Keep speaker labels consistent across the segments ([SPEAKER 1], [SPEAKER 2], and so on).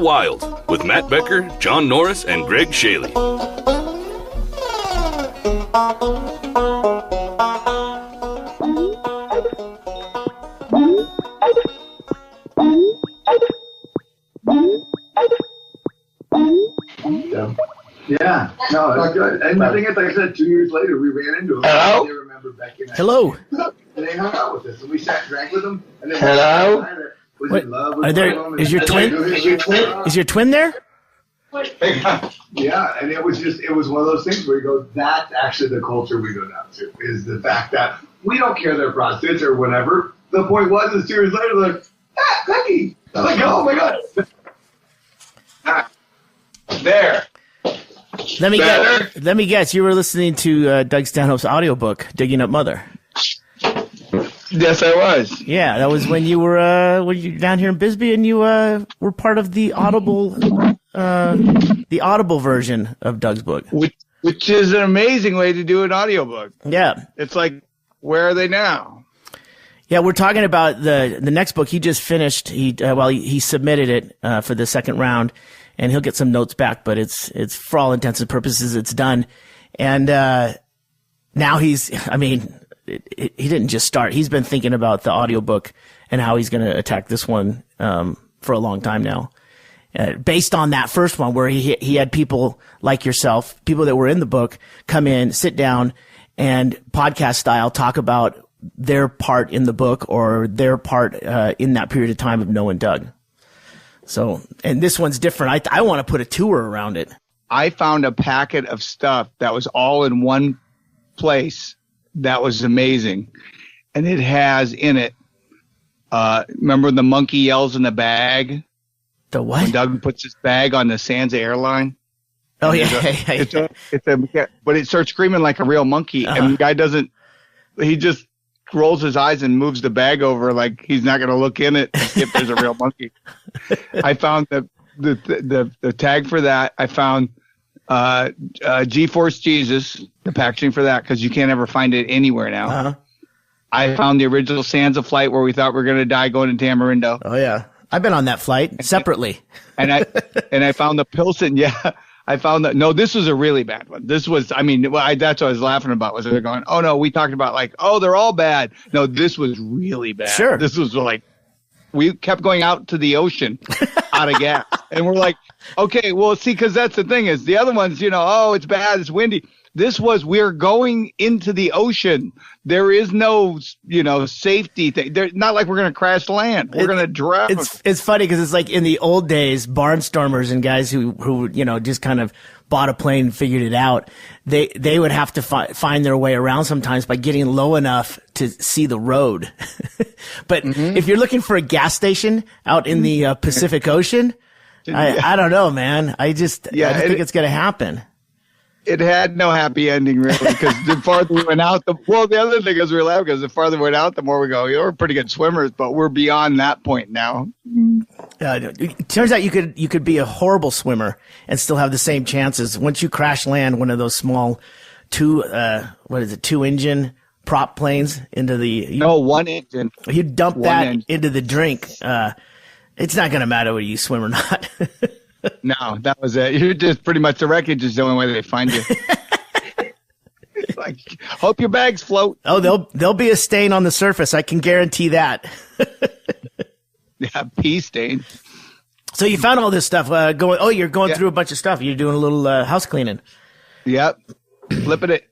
[SPEAKER 1] Wild with Matt Becker, John Norris, and Greg Shaley.
[SPEAKER 2] Yeah, no, it's good. And the thing is, like I said, 2 years later, we ran into them.
[SPEAKER 3] Hello?
[SPEAKER 2] They remember Becky and I.
[SPEAKER 4] Hello.
[SPEAKER 2] And they hung out with us, and we sat and drank with them. And then
[SPEAKER 3] Hello?
[SPEAKER 2] Was
[SPEAKER 4] Wait,
[SPEAKER 2] in love with
[SPEAKER 4] are there?
[SPEAKER 2] them,
[SPEAKER 4] Is your
[SPEAKER 2] and
[SPEAKER 4] twin? Is your twin there?
[SPEAKER 2] Yeah, and it was one of those things where you go, that's actually the culture we go down to, is the fact that we don't care they're prostitutes or whatever. The point was, is 2 years later, like, Becky. I'm like, oh my God.
[SPEAKER 3] There.
[SPEAKER 4] Let me guess. You were listening to Doug Stanhope's audiobook, "Digging Up Mother."
[SPEAKER 3] Yes, I was.
[SPEAKER 4] Yeah, that was when you were down here in Bisbee, and you were part of the Audible version of Doug's book,
[SPEAKER 3] Which is an amazing way to do an audiobook.
[SPEAKER 4] Yeah,
[SPEAKER 3] it's like, where are they now?
[SPEAKER 4] Yeah, we're talking about the next book he just finished. He submitted it for the second round, and he'll get some notes back. But it's for all intents and purposes, it's done. And now he didn't just start. He's been thinking about the audiobook and how he's going to attack this one for a long time now. Based on that first one where he had people like yourself, people that were in the book, come in, sit down, and podcast style talk about their part in the book or their part in that period of time of knowing Doug. So, and this one's different. I want to put a tour around it.
[SPEAKER 3] I found a packet of stuff that was all in one place that was amazing. And it has in it, remember the monkey yells in the bag?
[SPEAKER 4] The what?
[SPEAKER 3] When Doug puts his bag on the Sansa airline.
[SPEAKER 4] Oh, yeah.
[SPEAKER 3] But it starts screaming like a real monkey.
[SPEAKER 4] Uh-huh.
[SPEAKER 3] And the guy he just rolls his eyes and moves the bag over like he's not going to look in it and see if there's a real monkey. I found the tag for that. I found G-Force Jesus, the packaging for that, because you can't ever find it anywhere now.
[SPEAKER 4] Uh-huh.
[SPEAKER 3] I found the original Sansa flight where we thought we were going to die going to Tamarindo.
[SPEAKER 4] Oh, yeah. I've been on that flight separately.
[SPEAKER 3] And I found the Pilsen. Yeah. I found that. No, this was a really bad one. This was, that's what I was laughing about, was they're going, oh no, we talked about like, oh, they're all bad. No, this was really bad.
[SPEAKER 4] Sure.
[SPEAKER 3] This was like, we kept going out to the ocean out of gas. And we're like, okay, well, see, because that's the thing is the other ones, oh, it's bad, it's windy. This was, we're going into the ocean. There is no, safety thing. Not like we're going to crash land. We're going to drown.
[SPEAKER 4] It's funny because it's like in the old days, barnstormers and guys who just kind of bought a plane and figured it out. They would have to find their way around sometimes by getting low enough to see the road. But if you're looking for a gas station out in the Pacific Ocean, I don't know, man. I just think it's going to happen.
[SPEAKER 3] It had no happy ending, really, because the farther we went out, the other thing is we were laughing because the farther we went out, the more we go, we're pretty good swimmers, but we're beyond that point now.
[SPEAKER 4] It turns out you could be a horrible swimmer and still have the same chances. Once you crash land one of those small 2-engine prop planes into the...
[SPEAKER 3] one engine.
[SPEAKER 4] You dump that into the drink. It's not going to matter whether you swim or not.
[SPEAKER 3] No, that was it. You're just pretty much the wreckage is the only way they find you. Like, hope your bags float.
[SPEAKER 4] Oh, there'll be a stain on the surface. I can guarantee that.
[SPEAKER 3] Yeah, pee stain.
[SPEAKER 4] So you found all this stuff. You're going through a bunch of stuff. You're doing a little house cleaning.
[SPEAKER 3] Yep, flipping it.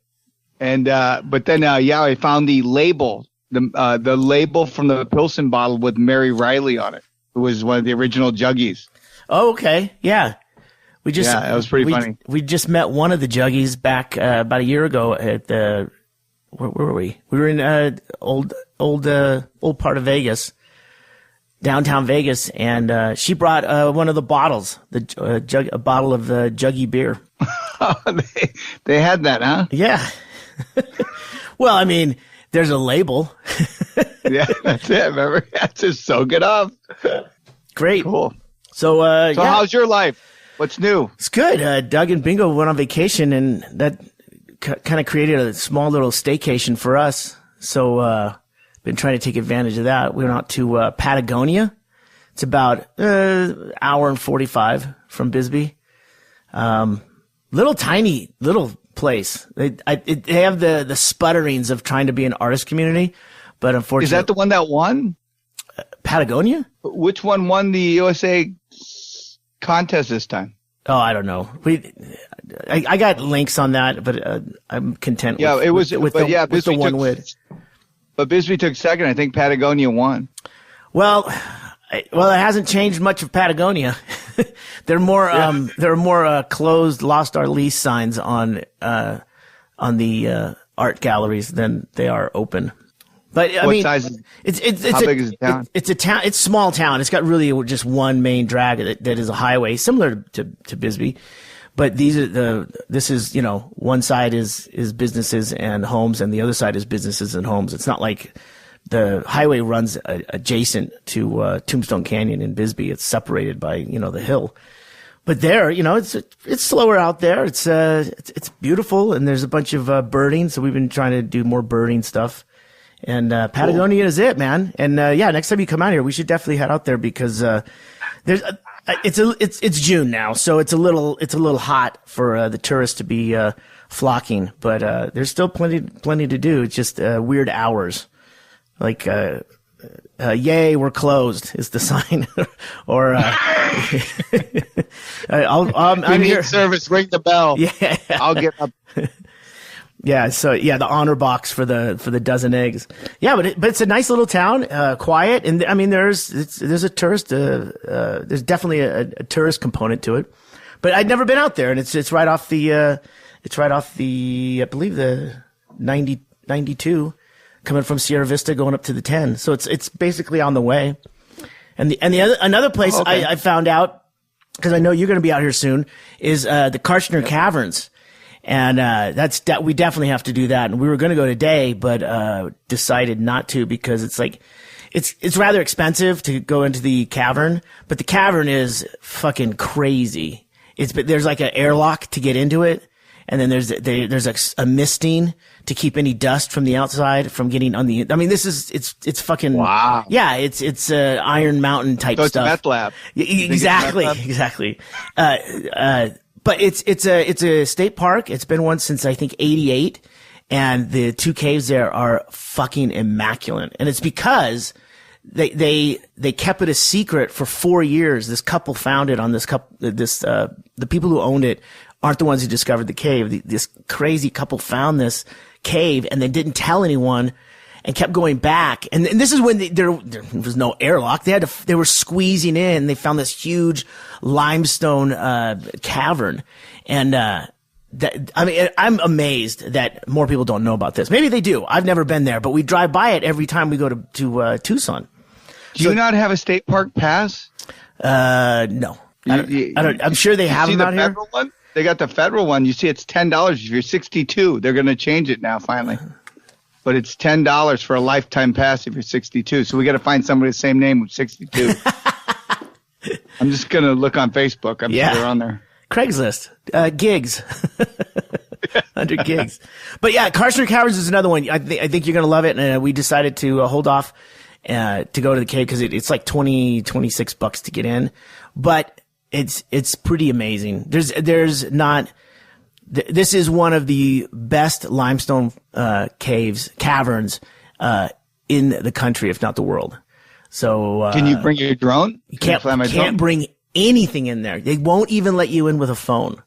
[SPEAKER 3] And but then I found the label, the label from the Pilsen bottle with Mary Riley on it, who was one of the original Juggies.
[SPEAKER 4] Oh, okay. Yeah.
[SPEAKER 3] That was pretty funny.
[SPEAKER 4] We just met one of the Juggies back about a year ago at where were we? We were in old part of Vegas, downtown Vegas, and she brought one of the bottles, a bottle of Juggy beer.
[SPEAKER 3] They had that, huh?
[SPEAKER 4] Yeah. Well, there's a label.
[SPEAKER 3] Yeah, that's it. Remember, that's just soak it up.
[SPEAKER 4] Great.
[SPEAKER 3] Cool.
[SPEAKER 4] So
[SPEAKER 3] how's your life? What's new?
[SPEAKER 4] It's good. Doug and Bingo went on vacation, and that kind of created a small little staycation for us. So been trying to take advantage of that. We went out to Patagonia. It's about hour and 45 from Bisbee. Little tiny little place. They have the sputterings of trying to be an artist community, but unfortunately,
[SPEAKER 3] Is that the one that won?
[SPEAKER 4] Patagonia?
[SPEAKER 3] Which one won the USA contest this time?
[SPEAKER 4] Oh, I don't know. I got links on that, but I'm content.
[SPEAKER 3] Yeah,
[SPEAKER 4] with,
[SPEAKER 3] it was
[SPEAKER 4] with the one win.
[SPEAKER 3] But Bisbee took second. I think Patagonia won.
[SPEAKER 4] Well, it hasn't changed much of Patagonia. There are more closed "Lost Our Lease" signs on the art galleries than they are open. But I mean,
[SPEAKER 3] size how big is the town?
[SPEAKER 4] It's a town. It's a small town. It's got really just one main drag that is a highway, similar to Bisbee. But this is, one side is businesses and homes, and the other side is businesses and homes. It's not like the highway runs adjacent to Tombstone Canyon in Bisbee. It's separated by the hill. But there, it's slower out there. It's beautiful, and there's a bunch of birding. So we've been trying to do more birding stuff. And Patagonia is it, man. And next time you come out here, we should definitely head out there because it's June now, so it's a little hot for the tourists to be flocking. But there's still plenty to do. It's just weird hours, like "Yay, we're closed" is the sign, or I'm here.
[SPEAKER 3] Service, ring the bell.
[SPEAKER 4] Yeah,
[SPEAKER 3] I'll get up.
[SPEAKER 4] Yeah, so the honor box for the dozen eggs. Yeah, but it's a nice little town, quiet, and I mean there's a tourist there's definitely a tourist component to it. But I'd never been out there, and it's right off the I believe the 92 coming from Sierra Vista going up to the 10. So it's basically on the way. And another place I found out, because I know you're going to be out here soon, is the Karchner Caverns. And we definitely have to do that. And we were going to go today, but decided not to because it's rather expensive to go into the cavern. But the cavern is fucking crazy. There's like an airlock to get into it, and then there's a misting to keep any dust from the outside from getting on the. I mean, it's fucking
[SPEAKER 3] wow.
[SPEAKER 4] Yeah, it's Iron Mountain type
[SPEAKER 3] so
[SPEAKER 4] stuff.
[SPEAKER 3] It's meth lab.
[SPEAKER 4] Exactly. But it's a state park. It's been one since I think 88, and the two caves there are fucking immaculate. And it's because they kept it a secret for 4 years. This couple found it on the people who owned it aren't the ones who discovered the cave. This crazy couple found this cave and they didn't tell anyone and kept going back. And this is when there was no airlock. They were squeezing in. They found this huge limestone cavern. And I'm amazed that more people don't know about this. Maybe they do. I've never been there, but we drive by it every time we go to Tucson.
[SPEAKER 3] Do you not have a state park pass?
[SPEAKER 4] No. I'm sure they have them out here.
[SPEAKER 3] One? They got the federal one. You see, it's $10 if you're 62. They're going to change it now, finally. But it's $10 for a lifetime pass if you're 62. So we got to find somebody the same name with 62. I'm just going to look on Facebook. I'm sure they're on there.
[SPEAKER 4] Craigslist, gigs, under gigs. But yeah, Karchner Caverns is another one. I think you're going to love it. And we decided to hold off to go to the cave because it's like $26 to get in. But it's pretty amazing. There's not. This is one of the best limestone caverns in the country, if not the world. So
[SPEAKER 3] can you bring your drone?
[SPEAKER 4] You can't bring anything in there. They won't even let you in with a phone.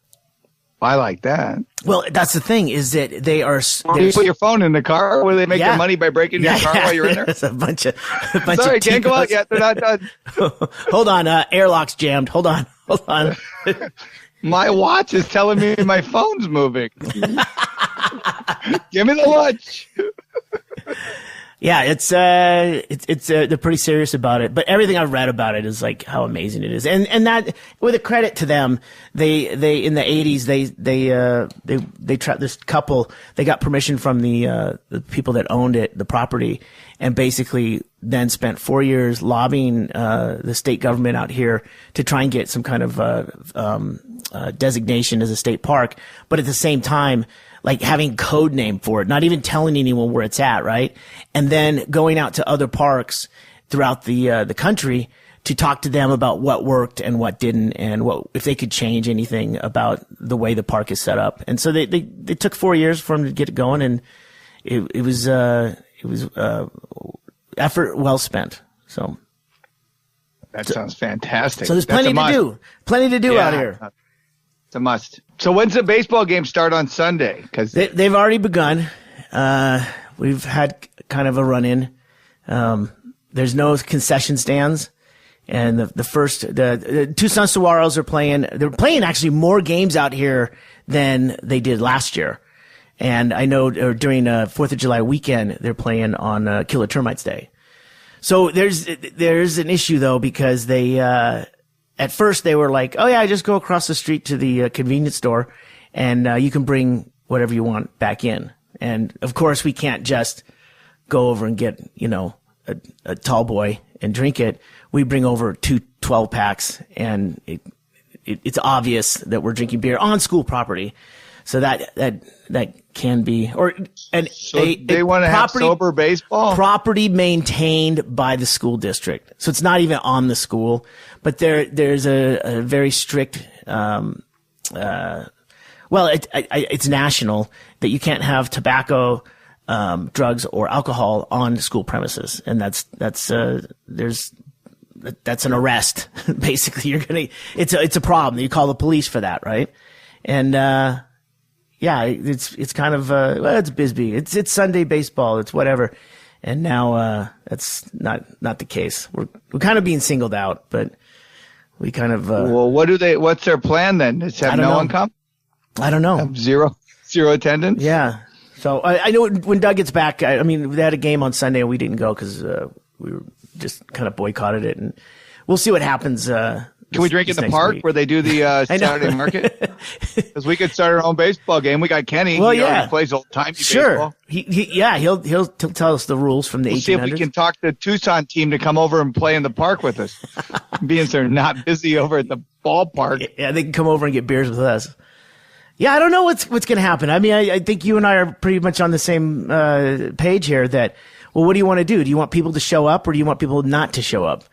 [SPEAKER 3] I like that.
[SPEAKER 4] Well, that's the thing is that they are.
[SPEAKER 3] You put your phone in the car where they make their money by breaking your car while you're in there.
[SPEAKER 4] There's a bunch of.
[SPEAKER 3] Sorry, can't go out yet. They're not done.
[SPEAKER 4] Hold on, airlock's jammed. Hold on.
[SPEAKER 3] My watch is telling me my phone's moving. Give me the watch.
[SPEAKER 4] Yeah, they're pretty serious about it. But everything I've read about it is like how amazing it is, and that with a credit to them, they in the 80s they trapped this couple. They got permission from the people that owned it, the property, and basically then spent 4 years lobbying the state government out here to try and get some kind of designation as a state park, but at the same time, like having code name for it, not even telling anyone where it's at, right? And then going out to other parks throughout the country talk to them about what worked and what didn't, and if they could change anything about the way the park is set up. And so they took 4 years for them to get it going, and it was effort well spent. So
[SPEAKER 3] that sounds fantastic.
[SPEAKER 4] So there's plenty to do out here.
[SPEAKER 3] It's a must. So when's the baseball game start on Sunday? Because
[SPEAKER 4] they've already begun. We've had kind of a run-in. There's no concession stands. And the Tucson Saguaros are playing. They're playing actually more games out here than they did last year. And I know during 4th of July weekend, they're playing on Killer Termites Day. So there's an issue though, because they, at first they were like, oh yeah, just go across the street to the convenience store and you can bring whatever you want back in. And of course we can't just go over and get, a tall boy and drink it. We bring over 2 12-packs, and it's obvious that we're drinking beer on school property. So that can be,
[SPEAKER 3] they want to have sober baseball
[SPEAKER 4] property maintained by the school district. So it's not even on the school, but there's a very strict, it's national that you can't have tobacco, drugs or alcohol on school premises. And that's an arrest. Basically, it's a problem. You call the police for that, right? And, it's kind of, it's Bisbee. It's Sunday baseball. It's whatever. And now, that's not the case. We're kind of being singled out, but we kind of,
[SPEAKER 3] what's their plan then? Just have no one come?
[SPEAKER 4] I don't know.
[SPEAKER 3] Have zero attendance?
[SPEAKER 4] Yeah. So I know when Doug gets back, they had a game on Sunday and we didn't go because, we were just kind of boycotted it, and we'll see what happens.
[SPEAKER 3] Can we drink in the park where they do the Saturday market? Because we could start our own baseball game. We got Kenny.
[SPEAKER 4] Well,
[SPEAKER 3] he already plays old-timey baseball.
[SPEAKER 4] He'll tell us the rules from the 1800s.
[SPEAKER 3] See if we can talk the Tucson team to come over and play in the park with us. Being they're not busy over at the ballpark.
[SPEAKER 4] Yeah, they can come over and get beers with us. Yeah, I don't know what's going to happen. I mean, I think you and I are pretty much on the same page here that, well, what do you want to do? Do you want people to show up or do you want people not to show up?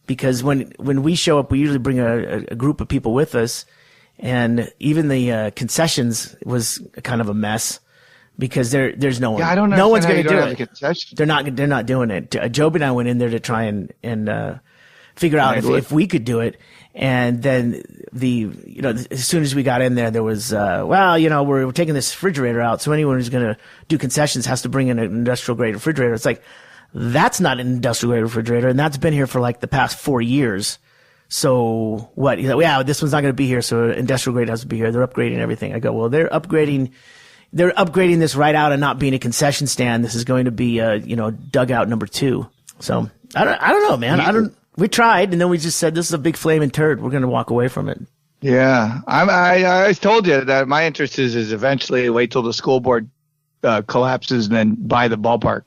[SPEAKER 4] Because when we show up, we usually bring a group of people with us, and even the concessions was kind of a mess because there's no one.
[SPEAKER 3] Yeah, I don't know.
[SPEAKER 4] No one's going to do it. They're not doing it. Job and I went in there to try and figure out if we could do it. And then as soon as we got in there was, we're taking this refrigerator out. So anyone who's going to do concessions has to bring in an industrial grade refrigerator. It's like, that's not an industrial grade refrigerator. And that's been here for like the past 4 years. So what? He's like, yeah, this one's not going to be here. So industrial grade has to be here. They're upgrading everything. I go, well, they're upgrading this right out and not being a concession stand. This is going to be dugout number 2. So I don't know, man. We tried, and then we just said, this is a big flaming turd. We're going to walk away from it.
[SPEAKER 3] Yeah. I always told you that my interest is eventually wait till the school board collapses and then buy the ballpark.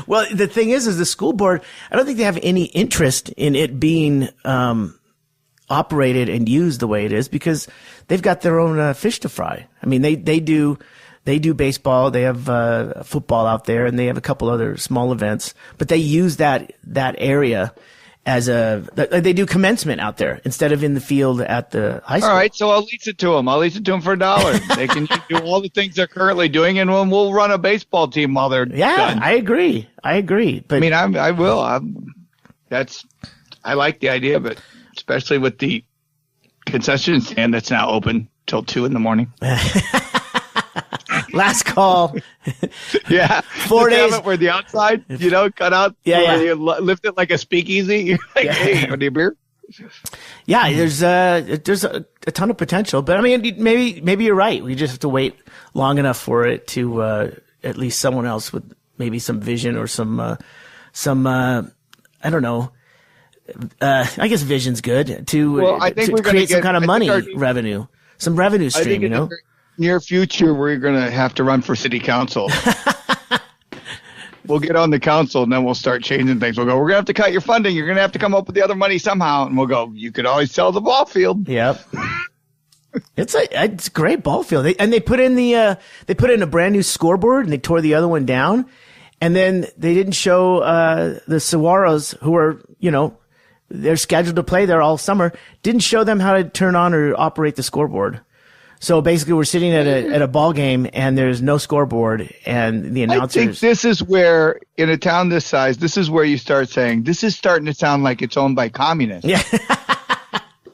[SPEAKER 4] Well, the thing is the school board, I don't think they have any interest in it being operated and used the way it is because they've got their own fish to fry. I mean, they do baseball, they have football out there, and they have a couple other small events, but they use that area as they do commencement out there instead of in the field at the high school.
[SPEAKER 3] All right, so I'll lease it to them. For $1. They can do all the things they're currently doing, and we'll run a baseball team while they're done.
[SPEAKER 4] I agree. But
[SPEAKER 3] I mean, I will. I like the idea, but especially with the concession stand that's now open till 2 a.m.
[SPEAKER 4] Last call.
[SPEAKER 3] Yeah.
[SPEAKER 4] 4 days.
[SPEAKER 3] Where the outside, cut out.
[SPEAKER 4] Yeah.
[SPEAKER 3] You lift it like a speakeasy. You're like, hey, want a beer?
[SPEAKER 4] Yeah, there's a ton of potential, but I mean, maybe you're right. We just have to wait long enough for it to at least someone else with maybe some vision or some I don't know. I guess vision's good to create some kind of money revenue, some revenue stream.
[SPEAKER 3] Near future, we're going to have to run for city council. We'll get on the council, and then we'll start changing things. We'll go, we're going to have to cut your funding. You're going to have to come up with the other money somehow. And we'll go, you could always sell the ball field.
[SPEAKER 4] Yep. It's a great ball field. They put in a brand new scoreboard, and they tore the other one down. And then they didn't show the Saguaros, who are they're scheduled to play there all summer, didn't show them how to turn on or operate the scoreboard. So basically, we're sitting at a ball game, and there's no scoreboard, and the announcers.
[SPEAKER 3] I think this is where, in a town this size, this is where you start saying, this is starting to sound like it's owned by communists.
[SPEAKER 4] Yeah.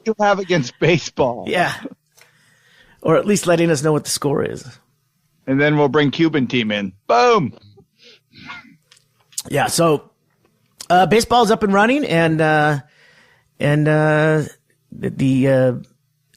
[SPEAKER 3] You have against baseball.
[SPEAKER 4] Yeah. Or at least letting us know what the score is.
[SPEAKER 3] And then we'll bring Cuban team in. Boom.
[SPEAKER 4] Yeah. So baseball's up and running, and the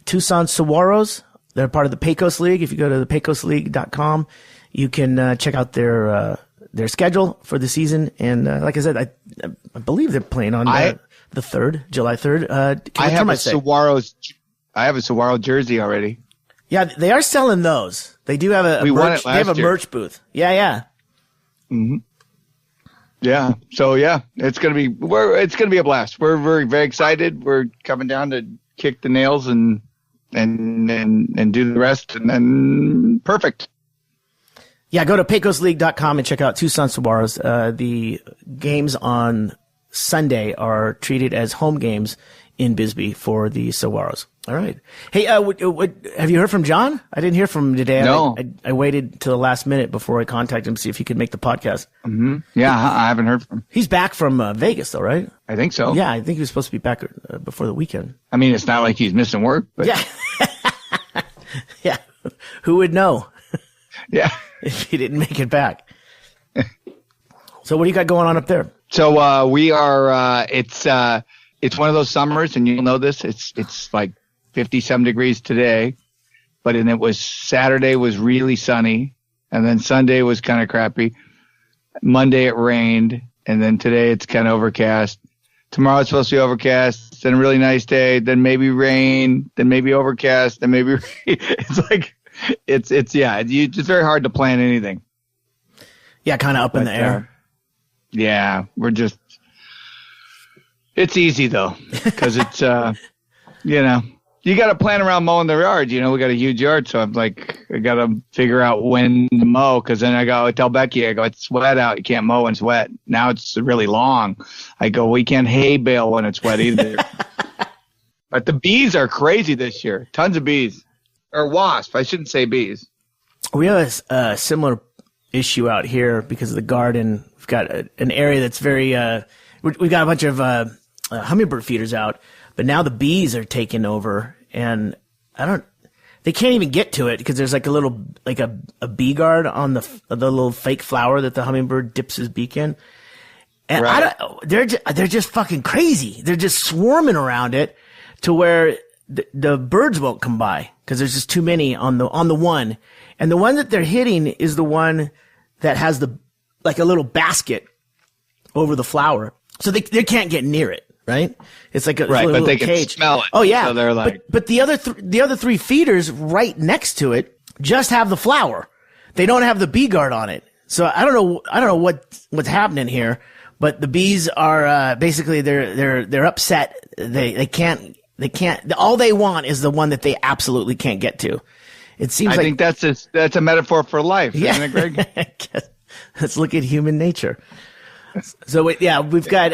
[SPEAKER 4] Tucson Saguaros, they're part of the Pecos League. If you go to the pecosleague.com, you can check out their schedule for the season. And like I said, I believe they're playing on the 3rd, July 3rd.
[SPEAKER 3] I have a Saguaro jersey already.
[SPEAKER 4] Yeah, they are selling those. They do have a merch booth. Yeah.
[SPEAKER 3] Mm-hmm. Yeah. So it's gonna be a blast. We're very, very excited. We're coming down to kick the nails and do the rest, and then perfect.
[SPEAKER 4] Yeah, go to pecosleague.com and check out Tucson Saguaros. The games on Sunday are treated as home games in Bisbee for the Saguaros. All right. Hey, have you heard from John? I didn't hear from him today.
[SPEAKER 3] No.
[SPEAKER 4] I waited till the last minute before I contacted him to see if he could make the podcast.
[SPEAKER 3] Mm-hmm. Yeah, I haven't heard from him.
[SPEAKER 4] He's back from Vegas, though, right?
[SPEAKER 3] I think so.
[SPEAKER 4] Yeah, I think he was supposed to be back before the weekend.
[SPEAKER 3] I mean, it's not like he's missing work. But...
[SPEAKER 4] Yeah. Yeah. Who would know?
[SPEAKER 3] Yeah.
[SPEAKER 4] If he didn't make it back. So what do you got going on up there?
[SPEAKER 3] So we are. It's one of those summers, and you'll know this. It's like 50-some degrees today, but it was Saturday was really sunny, and then Sunday was kind of crappy. Monday it rained, and then today it's kind of overcast. Tomorrow it's supposed to be overcast, then a really nice day, then maybe rain, then maybe overcast, then maybe rain. It's like it's very hard to plan anything.
[SPEAKER 4] Yeah, kind of up in the air.
[SPEAKER 3] Yeah, it's easy though, because it's, you got to plan around mowing the yard. We got a huge yard. So I'm like, I got to figure out when to mow. Cause then I tell Becky, it's wet out. You can't mow when it's wet. Now it's really long. I go, we can't hay bale when it's wet either. But the bees are crazy this year. Tons of bees, or wasps. I shouldn't say bees.
[SPEAKER 4] We have a similar issue out here because of the garden. We've got an area that's very, we've got a bunch of hummingbird feeders out, but now the bees are taking over, and they can't even get to it because there's like a bee guard on the little fake flower that the hummingbird dips his beak in. And right. They're just fucking crazy. They're just swarming around it to where the birds won't come by because there's just too many on the one. And the one that they're hitting is the one that has like a little basket over the flower. So they can't get near it, right? It's like a little
[SPEAKER 3] but they
[SPEAKER 4] cage.
[SPEAKER 3] Can smell it.
[SPEAKER 4] Oh yeah.
[SPEAKER 3] So they're like,
[SPEAKER 4] but the other three feeders right next to it just have the flower. They don't have the bee guard on it. So I don't know what's happening here, but the bees are basically they're upset. They can't. All they want is the one that they absolutely can't get to. It seems. I
[SPEAKER 3] think that's a metaphor for life, isn't it, Greg?
[SPEAKER 4] Let's look at human nature. So we've got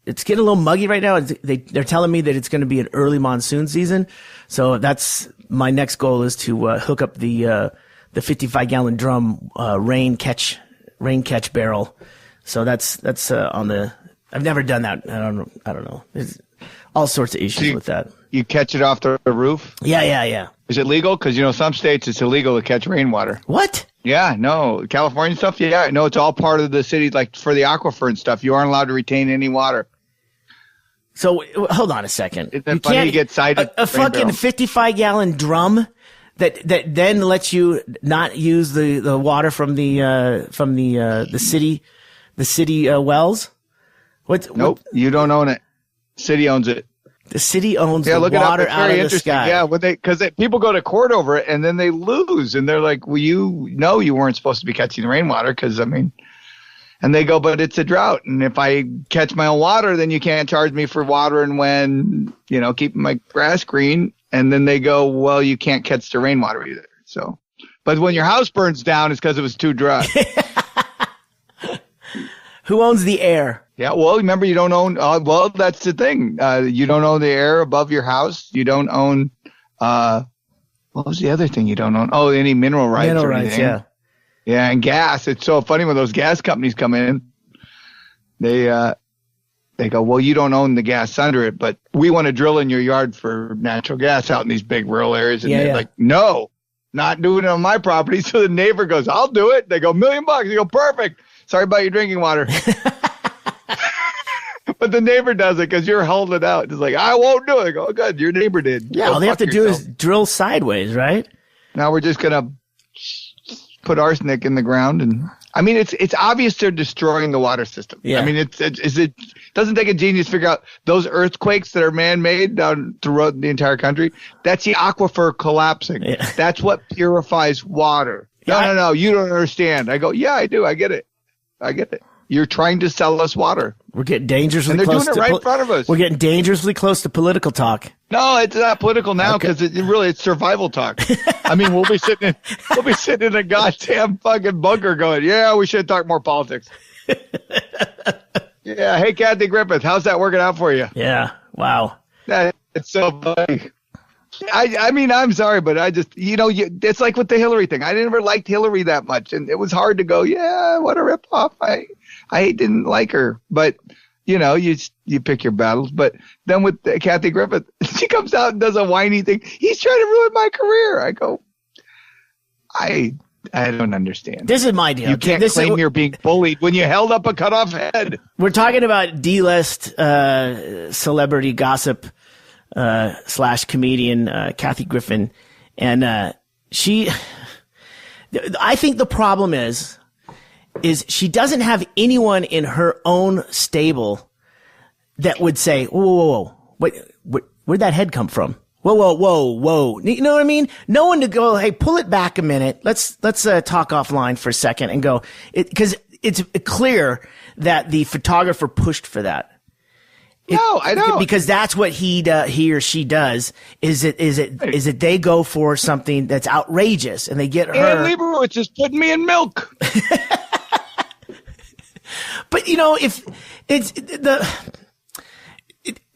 [SPEAKER 4] it's getting a little muggy right now. They're telling me that it's going to be an early monsoon season. So that's my next goal is to hook up the 55-gallon drum rain catch barrel. So that's on the. I've never done that. I don't know. There's all sorts of issues with that.
[SPEAKER 3] You catch it off the roof?
[SPEAKER 4] Yeah.
[SPEAKER 3] Is it legal? Because some states it's illegal to catch rainwater.
[SPEAKER 4] What?
[SPEAKER 3] Yeah, no. California stuff, yeah. No, it's all part of the city, like for the aquifer and stuff. You aren't allowed to retain any water.
[SPEAKER 4] So, hold on a second.
[SPEAKER 3] Isn't that funny? You get cited.
[SPEAKER 4] A fucking 55-gallon drum that then lets you not use the water from the city wells?
[SPEAKER 3] Nope, you don't own it. City owns it.
[SPEAKER 4] The city owns the water out of the sky.
[SPEAKER 3] Yeah, because people go to court over it and then they lose, and they're like, "Well, you weren't supposed to be catching the rainwater because and they go, but it's a drought, and if I catch my own water, then you can't charge me for watering when keeping my grass green." And then they go, "Well, you can't catch the rainwater either." So, but when your house burns down, it's because it was too dry.
[SPEAKER 4] Who owns the air?
[SPEAKER 3] Yeah, well, remember, you don't own, well, that's the thing. You don't own the air above your house. You don't own, what was the other thing you don't own? Oh, any mineral rights
[SPEAKER 4] Mineral
[SPEAKER 3] or
[SPEAKER 4] rights,
[SPEAKER 3] anything.
[SPEAKER 4] yeah.
[SPEAKER 3] Yeah, and gas. It's so funny when those gas companies come in. They go, well, you don't own the gas under it, but we want to drill in your yard for natural gas out in these big rural areas. And they're like, no, not doing it on my property. So the neighbor goes, I'll do it. They go, $1 million. You go, perfect. Sorry about your drinking water. But the neighbor does it because you're holding it out. It's like, I won't do it. I go, oh, good. Your neighbor did.
[SPEAKER 4] Yeah, all they have to do is drill sideways, right? Now
[SPEAKER 3] we're just going to put arsenic in the ground. And I mean, it's obvious they're destroying the water system.
[SPEAKER 4] Yeah.
[SPEAKER 3] I mean, it doesn't take a genius to figure out those earthquakes that are man-made down throughout the entire country. That's the aquifer collapsing.
[SPEAKER 4] Yeah.
[SPEAKER 3] That's what purifies water.
[SPEAKER 4] Yeah,
[SPEAKER 3] No, you don't understand. I go, yeah, I do. I get it. You're trying to sell us water.
[SPEAKER 4] We're getting dangerously
[SPEAKER 3] and they're
[SPEAKER 4] close
[SPEAKER 3] doing it right in front of us.
[SPEAKER 4] We're getting dangerously close to political talk.
[SPEAKER 3] No, it's not political now because it's survival talk. I mean, we'll be sitting in a goddamn fucking bunker going, yeah, we should talk more politics. Yeah. Hey, Kathy Griffith, how's that working out for you?
[SPEAKER 4] Yeah. Wow.
[SPEAKER 3] It's so funny. I mean, I'm sorry, but I just, it's like with the Hillary thing. I never liked Hillary that much, and it was hard to go, yeah, what a ripoff. I didn't like her, but you pick your battles. But then with Kathy Griffith, she comes out and does a whiny thing. He's trying to ruin my career. I go, I don't understand.
[SPEAKER 4] This is my deal.
[SPEAKER 3] You can't claim you're being bullied when you held up a cut off head.
[SPEAKER 4] We're talking about D-list celebrity gossip / comedian Kathy Griffin, and I think the problem is she doesn't have anyone in her own stable that would say, whoa, where'd that head come from? Whoa. You know what I mean? No one to go, hey, pull it back a minute. Let's talk offline for a second and go, because it's clear that the photographer pushed for that.
[SPEAKER 3] No, I don't.
[SPEAKER 4] Because that's what he or she does. Is it they go for something that's outrageous and they get her.
[SPEAKER 3] Ann Leibovitz is putting me in milk.
[SPEAKER 4] But if it's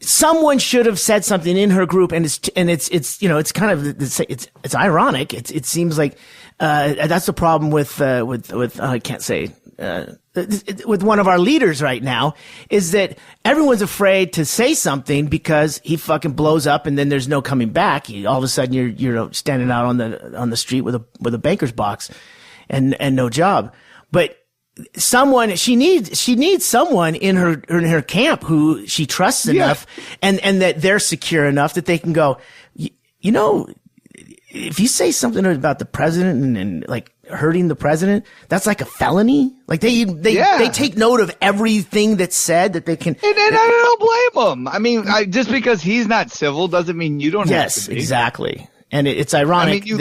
[SPEAKER 4] someone should have said something in her group, and it's kind of it's ironic. It seems like that's the problem with I can't say. With one of our leaders right now is that everyone's afraid to say something because he fucking blows up and then there's no coming back. All of a sudden you're standing out on the street with a banker's box and no job. But she needs someone in her camp who she trusts enough and that they're secure enough that they can go, if you say something about the president and like hurting the president, that's like a felony. Like they take note of everything that's said that they can.
[SPEAKER 3] And I don't blame them. I mean, just because he's not civil doesn't mean you don't have to be.
[SPEAKER 4] Yes, exactly. And it's ironic.
[SPEAKER 3] I mean,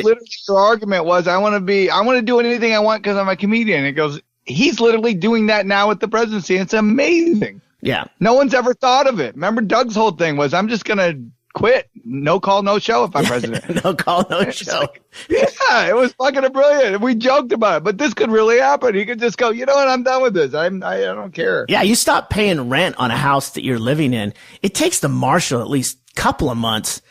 [SPEAKER 3] your argument was, I want to do anything I want because I'm a comedian. It goes, he's literally doing that now with the presidency. It's amazing.
[SPEAKER 4] Yeah.
[SPEAKER 3] No one's ever thought of it. Remember, Doug's whole thing was, I'm just going to quit. No call, no show if I'm president.
[SPEAKER 4] No call, no show.
[SPEAKER 3] Like, yeah, it was fucking brilliant. We joked about it, but this could really happen. He could just go, you know what? I'm done with this. I don't care.
[SPEAKER 4] Yeah, you stop paying rent on a house that you're living in. It takes the marshal at least a couple of months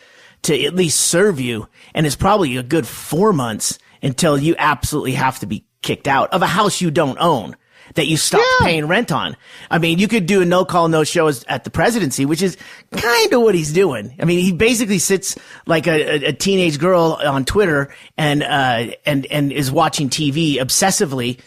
[SPEAKER 4] to at least serve you, and it's probably a good 4 months until you absolutely have to be kicked out of a house you don't own that you stopped paying rent on. I mean, you could do a no call, no show at the presidency, which is kind of what he's doing. I mean, he basically sits like a teenage girl on Twitter and is watching TV obsessively,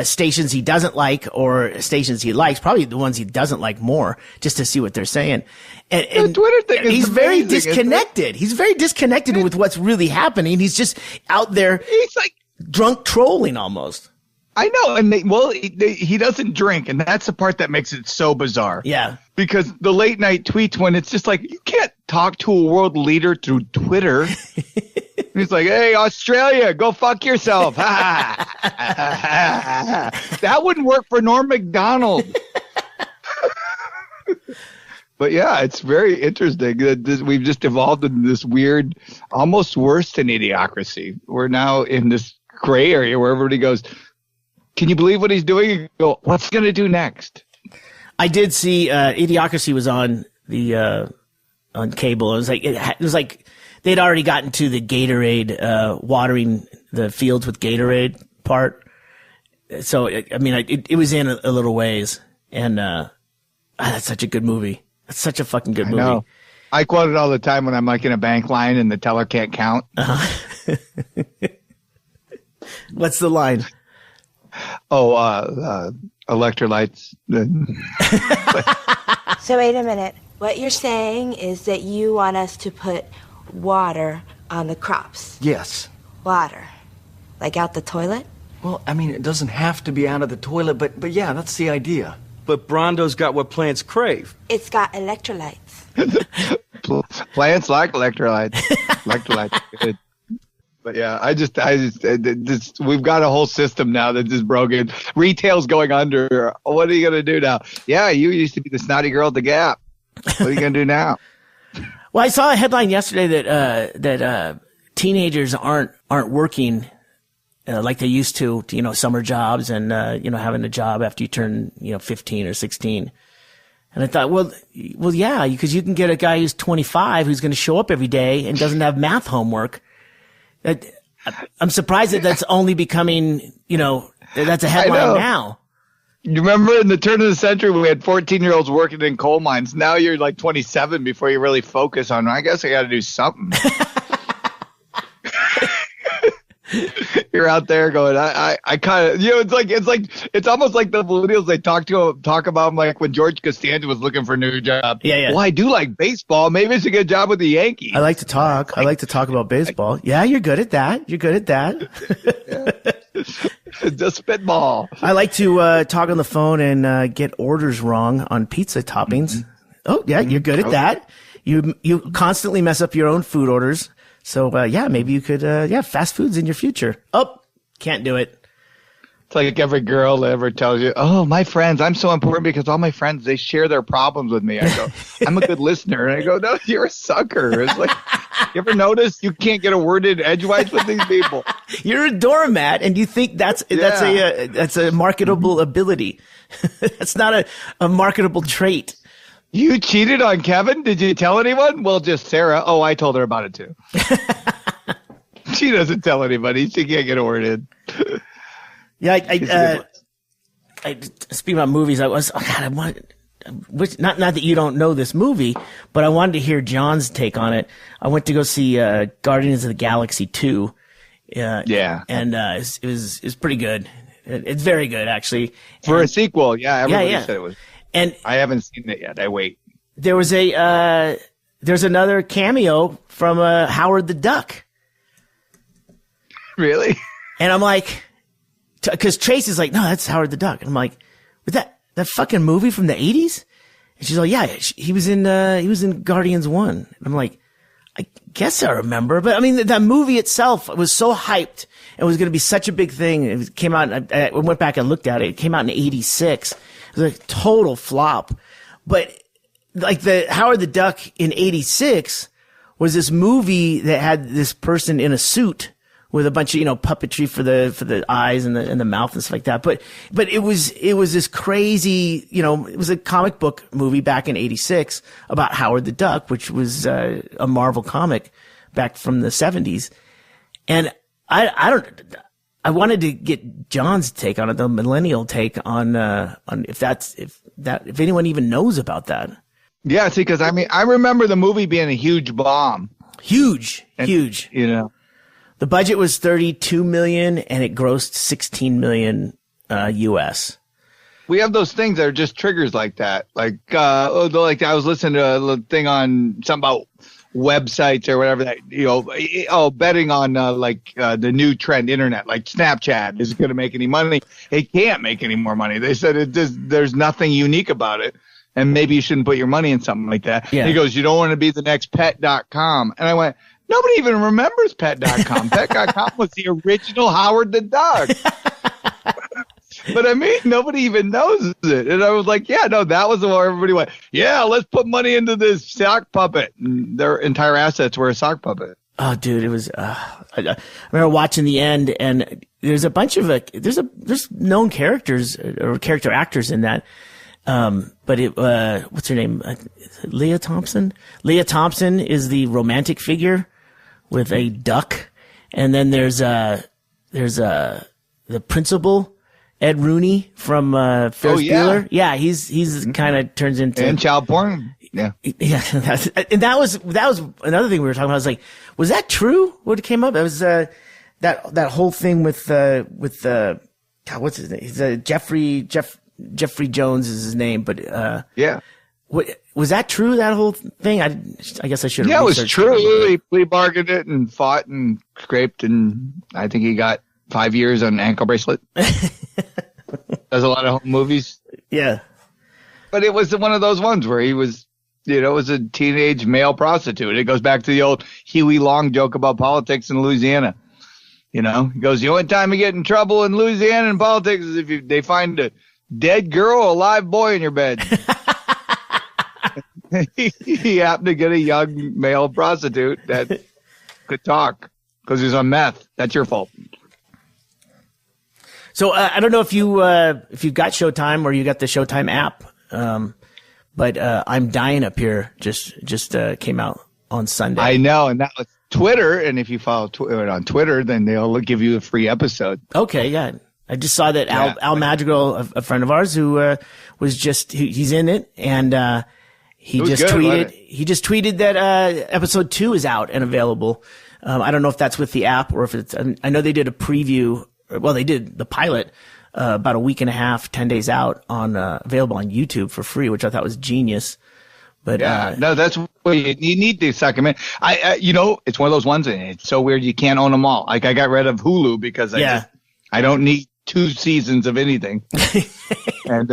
[SPEAKER 4] stations he doesn't like or stations he likes, probably the ones he doesn't like more, just to see what they're saying. And
[SPEAKER 3] the Twitter thing is
[SPEAKER 4] he's
[SPEAKER 3] amazing,
[SPEAKER 4] very disconnected. He's very disconnected with what's really happening. He's just out there.
[SPEAKER 3] He's like
[SPEAKER 4] drunk trolling almost.
[SPEAKER 3] I know, and he doesn't drink, and that's the part that makes it so bizarre.
[SPEAKER 4] Yeah.
[SPEAKER 3] Because the late night tweets, when it's just like, you can't talk to a world leader through Twitter. He's like, hey, Australia, go fuck yourself. That wouldn't work for Norm Macdonald. But yeah, it's very interesting that we've just evolved into this weird, almost worse than idiocracy. We're now in this gray area where everybody goes, can you believe what he's doing? You go, what's he going to do next?
[SPEAKER 4] I did see Idiocracy was on the on cable. It was like they'd already gotten to the Gatorade watering the fields with Gatorade part. So it was in a little ways, and that's such a good movie. That's such a fucking good movie. I know.
[SPEAKER 3] I quote it all the time when I'm like in a bank line and the teller can't count.
[SPEAKER 4] What's the line?
[SPEAKER 3] Oh, electrolytes.
[SPEAKER 5] So wait a minute. What you're saying is that you want us to put water on the crops?
[SPEAKER 6] Yes.
[SPEAKER 5] Water? Like out the toilet?
[SPEAKER 6] Well, I mean, it doesn't have to be out of the toilet, but yeah, that's the idea.
[SPEAKER 7] But Brondo's got what plants crave.
[SPEAKER 5] It's got electrolytes.
[SPEAKER 3] Plants like electrolytes. Electrolytes. Good. But yeah, I just, we've got a whole system now that's just broken. Retail's going under. What are you going to do now? Yeah, you used to be the snotty girl at the Gap. What are you going to do now?
[SPEAKER 4] Well, I saw a headline yesterday that teenagers aren't working like they used to, summer jobs and, having a job after you turn, 15 or 16. And I thought, well, yeah, because you can get a guy who's 25 who's going to show up every day and doesn't have math homework. I'm surprised that that's only becoming, that's a headline now.
[SPEAKER 3] You remember in the turn of the century, we had 14-year-olds working in coal mines. Now you're like 27 before you really focus on, I guess I got to do something. You're out there going, I kind of, it's almost like the millennials, they talk about like when George Costanza was looking for a new job.
[SPEAKER 4] Yeah.
[SPEAKER 3] Well, I do like baseball. Maybe it's a good job with the Yankees.
[SPEAKER 4] I like to talk. I like to talk about baseball. Yeah, you're good at that.
[SPEAKER 3] Just spitball.
[SPEAKER 4] I like to talk on the phone and get orders wrong on pizza toppings. Mm-hmm. Oh, yeah, you're good at that. You constantly mess up your own food orders. So, maybe you could, fast foods in your future. Oh, can't do it.
[SPEAKER 3] It's like every girl ever tells you, oh, my friends, I'm so important because all my friends, they share their problems with me. I go, I'm a good listener. And I go, no, you're a sucker. It's like, you ever notice you can't get a word in edgewise with these people?
[SPEAKER 4] You're a doormat and you think that's a marketable ability. That's not a marketable trait.
[SPEAKER 3] You cheated on Kevin? Did you tell anyone? Well, just Sarah. Oh, I told her about it too. She doesn't tell anybody. She can't get a word in.
[SPEAKER 4] Yeah, I speaking about movies, not that you don't know this movie, but I wanted to hear John's take on it. I went to go see Guardians of the Galaxy 2. And it was pretty good. It's very good, actually.
[SPEAKER 3] For a sequel, everybody said it was.
[SPEAKER 4] And
[SPEAKER 3] I haven't seen it yet. I wait.
[SPEAKER 4] There was there's another cameo from Howard the Duck.
[SPEAKER 3] Really?
[SPEAKER 4] And I'm like, because Tracy's like, no, that's Howard the Duck. And I'm like, was that fucking movie from the 80s? And she's like, yeah, he was in Guardians 1. And I'm like, I guess I remember, but I mean, that movie itself was so hyped. It was going to be such a big thing. It came out, I went back and looked at it. It came out in 86. It was a total flop. But like the Howard the Duck in 86 was this movie that had this person in a suit with a bunch of, puppetry for the eyes and the mouth and stuff like that. But it was this crazy, it was a comic book movie back in 86 about Howard the Duck, which was a Marvel comic back from the 70s. And I wanted to get John's take on it, the millennial take on if anyone even knows about that.
[SPEAKER 3] Yeah, see, because I remember the movie being a huge bomb.
[SPEAKER 4] Huge. The budget was $32 million and it grossed $16 million US.
[SPEAKER 3] We have those things that are just triggers like that. Like I was listening to a thing on something about websites or whatever that, betting on the new trend internet, like Snapchat is going to make any money. It can't make any more money. They said there's nothing unique about it. And maybe you shouldn't put your money in something like that. Yeah. He goes, you don't want to be the next pet.com. And I went, nobody even remembers pet.com. Pet.com was the original Howard the Duck. But nobody even knows it. And I was like, yeah, no, that was where everybody went, yeah, let's put money into this sock puppet. And their entire assets were a sock puppet.
[SPEAKER 4] Oh, dude, it was. I remember watching the end, and there's a bunch of there's known characters or character actors in that. But what's her name? Leah Thompson. Leah Thompson is the romantic figure with a duck, and then there's the principal, Ed Rooney from Ferris Bueller. Yeah, he's kind of turns into
[SPEAKER 3] and child porn. Yeah,
[SPEAKER 4] yeah. And that was another thing we were talking about. I was like, was that true? What came up? It was that whole thing with God, what's his name? He's Jeffrey Jones is his name, but
[SPEAKER 3] yeah.
[SPEAKER 4] What was that true? That whole thing? I guess I should have.
[SPEAKER 3] Yeah, it was true.
[SPEAKER 4] It.
[SPEAKER 3] He plea bargained it and fought and scraped, and I think he got 5 years on an ankle bracelet. Does a lot of home movies.
[SPEAKER 4] Yeah,
[SPEAKER 3] but it was one of those ones where he was. Was a teenage male prostitute. It goes back to the old Huey Long joke about politics in Louisiana. He goes, the only time you get in trouble in Louisiana in politics is if they find a dead girl or a live boy in your bed. He happened to get a young male prostitute that could talk because he's on meth. That's your fault.
[SPEAKER 4] So I don't know if you've got Showtime or you got the Showtime app. But I'm Dying Up Here just came out on Sunday. I
[SPEAKER 3] know, and that was Twitter. And if you follow on Twitter, then they'll give you a free episode.
[SPEAKER 4] Okay, yeah. I just saw that Al Madrigal, a friend of ours, who was he's in it, and he just tweeted that episode 2 is out and available. I don't know if that's with the app or if it's. I know they did a preview. Well, they did the pilot. About a week and a half, 10 days out on, available on YouTube for free, which I thought was genius. But,
[SPEAKER 3] no, that's what you need to suck them in. It's one of those ones and it's so weird. You can't own them all. Like I got rid of Hulu because I don't need 2 seasons of anything. And,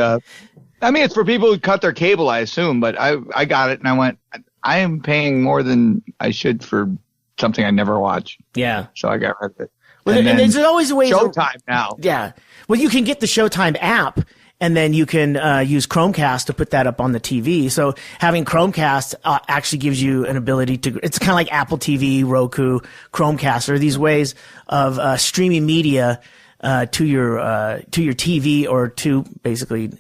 [SPEAKER 3] it's for people who cut their cable, I assume, but I got it and I went, I am paying more than I should for something I never watch.
[SPEAKER 4] Yeah.
[SPEAKER 3] So I got rid of it.
[SPEAKER 4] Well, and there's always ways.
[SPEAKER 3] Showtime now.
[SPEAKER 4] Yeah. Well, you can get the Showtime app, and then you can use Chromecast to put that up on the TV. So having Chromecast actually gives you an ability to. It's kind of like Apple TV, Roku, Chromecast. There are these ways of streaming media to your TV or to basically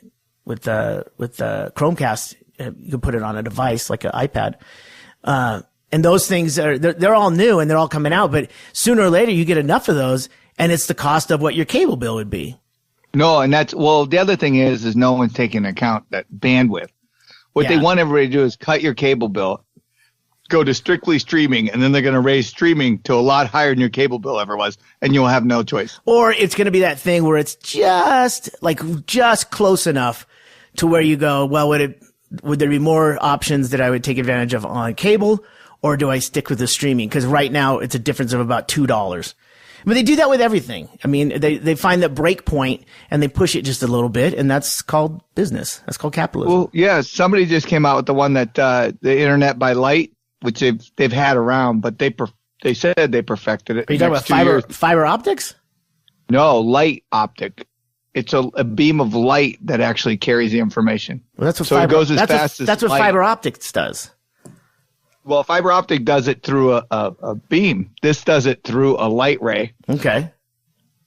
[SPEAKER 4] with Chromecast. You can put it on a device like an iPad. And those things they're all new and they're all coming out, but sooner or later you get enough of those and it's the cost of what your cable bill would be.
[SPEAKER 3] No, and the other thing is no one's taking into account that bandwidth. What they want everybody to do is cut your cable bill, go to strictly streaming, and then they're going to raise streaming to a lot higher than your cable bill ever was, and you'll have no choice.
[SPEAKER 4] Or it's going to be that thing where it's just close enough to where you go, well, would there be more options that I would take advantage of on cable? Or do I stick with the streaming? Because right now it's a difference of about $2. But they do that with everything. I mean, they find that break point and they push it just a little bit, and that's called business. That's called capitalism.
[SPEAKER 3] Well, yeah, somebody just came out with the one that the Internet by Light, which they've had around, but they said they perfected it.
[SPEAKER 4] Are you talking about fiber optics?
[SPEAKER 3] No, light optic. It's a beam of light that actually carries the information.
[SPEAKER 4] Well, that's what
[SPEAKER 3] it goes as fast as
[SPEAKER 4] that's what
[SPEAKER 3] light.
[SPEAKER 4] fiber optics does.
[SPEAKER 3] Well, fiber optic does it through a beam. This does it through a light ray.
[SPEAKER 4] Okay.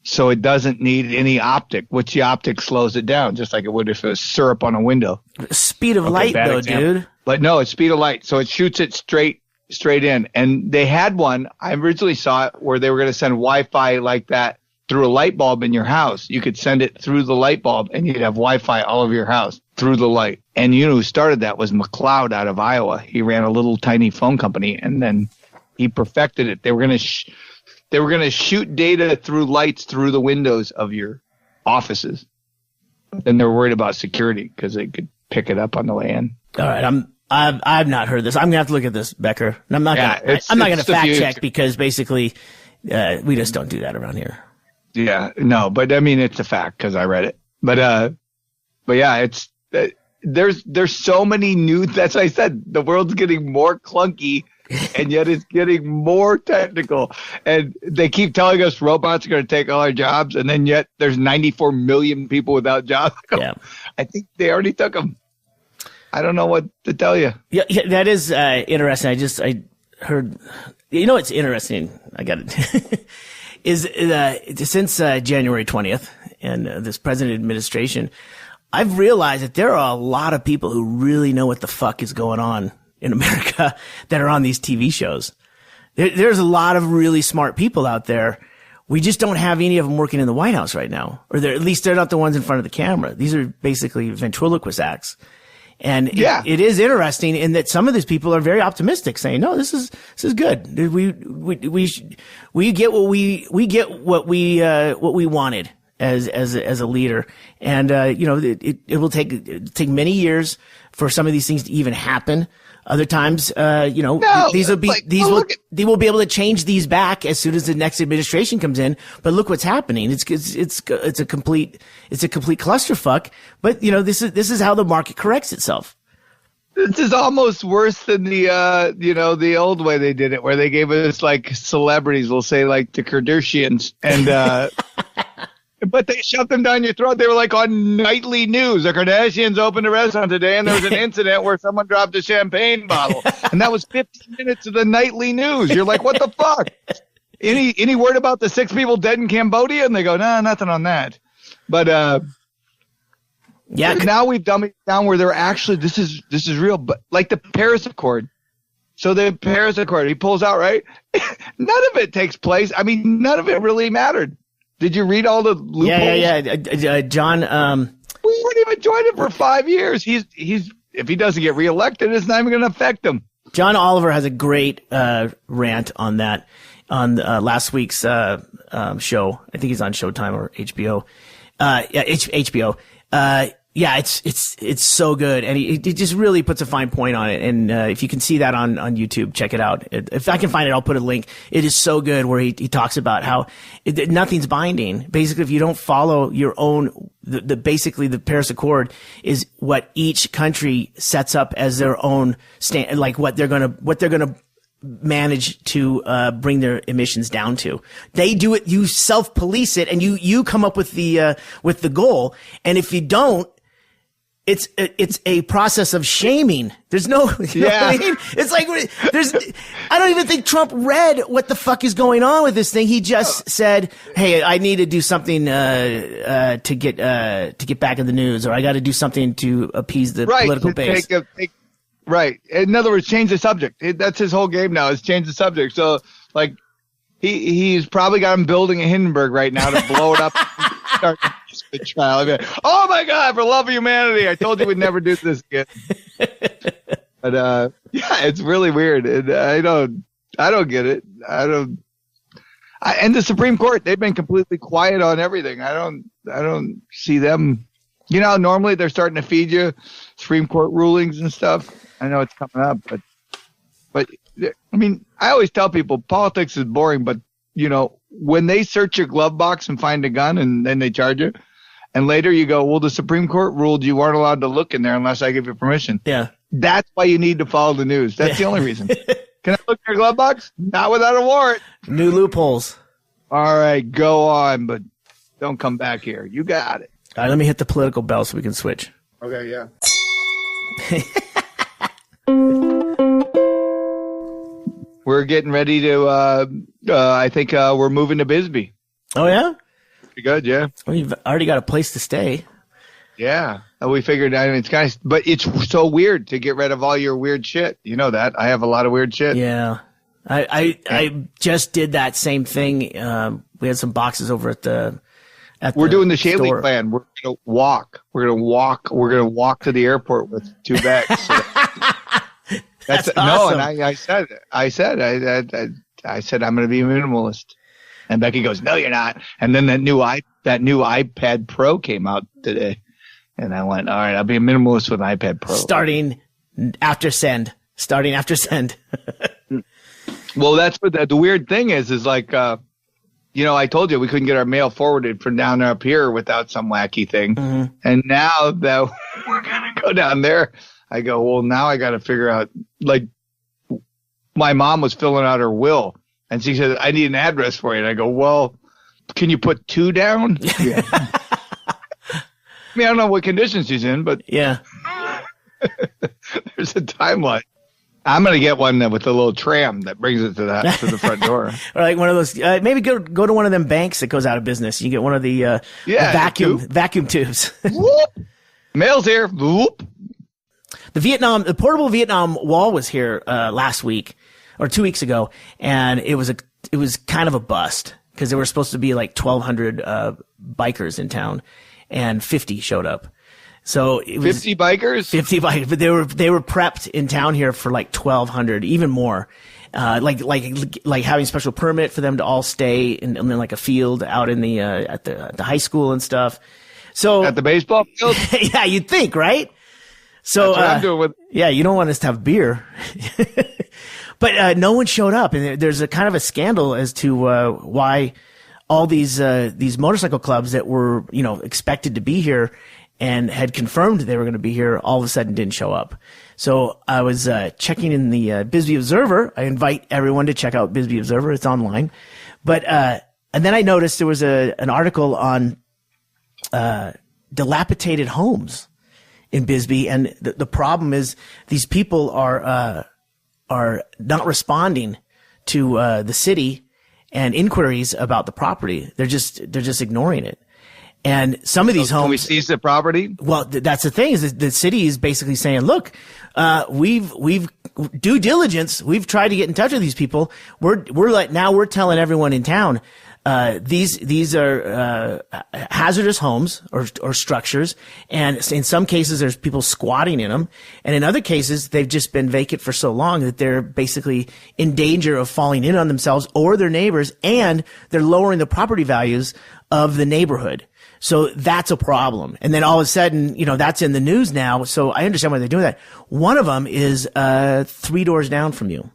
[SPEAKER 3] So it doesn't need any optic, which the optic slows it down, just like it would if it was syrup on a window.
[SPEAKER 4] Speed of light, though, example. Dude.
[SPEAKER 3] But no, it's speed of light. So it shoots it straight in. And they had one, I originally saw it, where they were going to send Wi-Fi like that through a light bulb in your house. You could send it through the light bulb, and you'd have Wi-Fi all over your house through the light. And you know who started that was McLeod out of Iowa. He ran a little tiny phone company, and then he perfected it. They were going to shoot data through lights through the windows of your offices. Then they're worried about security because they could pick it up on the way in.
[SPEAKER 4] All right, I've not heard this. I'm gonna have to look at this, Becker. And I'm not gonna fact check because basically we just don't do that around here.
[SPEAKER 3] Yeah, no, but I mean it's a fact because I read it. But yeah, it's there's so many new. That's what I said. The world's getting more clunky, and yet it's getting more technical. And they keep telling us robots are going to take all our jobs, and then yet there's 94 million people without jobs.
[SPEAKER 4] Yeah.
[SPEAKER 3] I think they already took them. I don't know what to tell you.
[SPEAKER 4] Yeah, that is interesting. heard, it's interesting. I got it. Is since January 20th and this president administration, I've realized that there are a lot of people who really know what the fuck is going on in America that are on these TV shows. There's a lot of really smart people out there. We just don't have any of them working in the White House right now, or at least they're not the ones in front of the camera. These are basically ventriloquist acts. And it is interesting in that some of these people are very optimistic, saying, "No, this is good. We get what we wanted as a leader." And it will take many years for some of these things to even happen. Other times, they will be able to change these back as soon as the next administration comes in. But look what's happening. It's a complete clusterfuck. But this is how the market corrects itself.
[SPEAKER 3] This is almost worse than the old way they did it, where they gave us like celebrities, we'll say like the Kardashians, and but they shoved them down your throat. They were like on nightly news. The Kardashians opened a restaurant today, and there was an incident where someone dropped a champagne bottle, and that was 15 minutes of the nightly news. You're like, what the fuck? Any word about the 6 people dead in Cambodia? And they go, no, nothing on that. But now we've dumb it down where they're actually this is real. But like the Paris Accord. So the Paris Accord, he pulls out, right? None of it takes place. I mean, none of it really mattered. Did you read all the loopholes?
[SPEAKER 4] Yeah. John,
[SPEAKER 3] we weren't even joining for 5 years. He's if he doesn't get reelected, it's not even going to affect him.
[SPEAKER 4] John Oliver has a great rant on that on last week's show. I think he's on Showtime or HBO. HBO. It's so good, and he just really puts a fine point on it. And if you can see that on YouTube, check it out. If I can find it, I'll put a link. It is so good, where he talks about how nothing's binding. Basically, if you don't follow your own, basically the Paris Accord is what each country sets up as their own stand, like what they're gonna manage to bring their emissions down to. They do it. You self-police it, and you come up with the goal. And if you don't, it's a process of shaming. There's no, you know what I mean? It's like I don't even think Trump read what the fuck is going on with this thing. He just said, "Hey, I need to do something to get back in the news, or I got to do something to appease the political base."
[SPEAKER 3] Right. In other words, change the subject. That's his whole game now, is change the subject. So, like, he's probably got him building a Hindenburg right now to blow it up and start the trial. Like, oh, my God, for love of humanity, I told you we'd never do this again. But, it's really weird. And I don't get it. And the Supreme Court, they've been completely quiet on everything. I don't see them. Normally they're starting to feed you Supreme Court rulings and stuff. I know it's coming up, but I mean, I always tell people politics is boring, but when they search your glove box and find a gun and then they charge you, and later you go, well, the Supreme Court ruled you weren't allowed to look in there unless I give you permission.
[SPEAKER 4] Yeah.
[SPEAKER 3] That's why you need to follow the news. That's the only reason. Can I look in your glove box? Not without a warrant.
[SPEAKER 4] New loopholes. All
[SPEAKER 3] right, go on, but don't come back here. You got it.
[SPEAKER 4] All right, let me hit the political bell so we can switch.
[SPEAKER 3] Okay, yeah. We're getting ready to, I think we're moving to Bisbee.
[SPEAKER 4] Oh, yeah?
[SPEAKER 3] Pretty good, yeah.
[SPEAKER 4] Well, you've already got a place to stay.
[SPEAKER 3] Yeah. We figured, it's kind of, but it's so weird to get rid of all your weird shit. You know that. I have a lot of weird shit.
[SPEAKER 4] Yeah. I just did that same thing. We had some boxes over
[SPEAKER 3] we're doing the Shaley plan. We're going to walk. We're going to walk to the airport with 2 bags. So
[SPEAKER 4] That's awesome.
[SPEAKER 3] No, and I said I'm going to be a minimalist. And Becky goes, "No, you're not." And then that new iPad Pro came out today, and I went, "All right, I'll be a minimalist with an iPad Pro."
[SPEAKER 4] Starting after send.
[SPEAKER 3] Well, that's what the weird thing is like, I told you we couldn't get our mail forwarded from down up here without some wacky thing.
[SPEAKER 4] Mm-hmm.
[SPEAKER 3] And now that we're going to go down there, I go, well, now I got to figure out, like, my mom was filling out her will, and she said, "I need an address for you." And I go, well, can you put 2 down? Yeah. I don't know what condition she's in, but
[SPEAKER 4] yeah,
[SPEAKER 3] there's a timeline. I'm gonna get one with a little tram that brings it to the front door.
[SPEAKER 4] Or like one of those. Maybe go to one of them banks that goes out of business. You get one of the vacuum tubes.
[SPEAKER 3] Whoop. Mail's here. Whoop.
[SPEAKER 4] The portable Vietnam Wall was here last week or 2 weeks ago, and it was kind of a bust because there were supposed to be like 1,200 bikers in town, and 50 showed up. So it was
[SPEAKER 3] 50 bikers?
[SPEAKER 4] 50 bikers, but they were prepped in town here for like 1,200, even more. Like having a special permit for them to all stay in like a field out in the at the high school and stuff. So
[SPEAKER 3] at the baseball field?
[SPEAKER 4] Yeah, you'd think, right? So
[SPEAKER 3] that's what I'm doing with.
[SPEAKER 4] Yeah, you don't want us to have beer. But no one showed up, and there's a kind of a scandal as to why all these motorcycle clubs that were expected to be here and had confirmed they were going to be here, all of a sudden didn't show up. So I was checking in the Bisbee Observer. I invite everyone to check out Bisbee Observer. It's online. But and then I noticed there was an article on dilapidated homes in Bisbee, and the problem is these people are not responding to the city and inquiries about the property. They're just ignoring it. And some of these homes.
[SPEAKER 3] Can we seize the property?
[SPEAKER 4] Well, that's the thing is the city is basically saying, look, we've due diligence. We've tried to get in touch with these people. We're telling everyone in town, these are, hazardous homes or structures. And in some cases, there's people squatting in them. And in other cases, they've just been vacant for so long that they're basically in danger of falling in on themselves or their neighbors, and they're lowering the property values of the neighborhood. So that's a problem. And then all of a sudden, that's in the news now. So I understand why they're doing that. One of them is 3 doors down from you.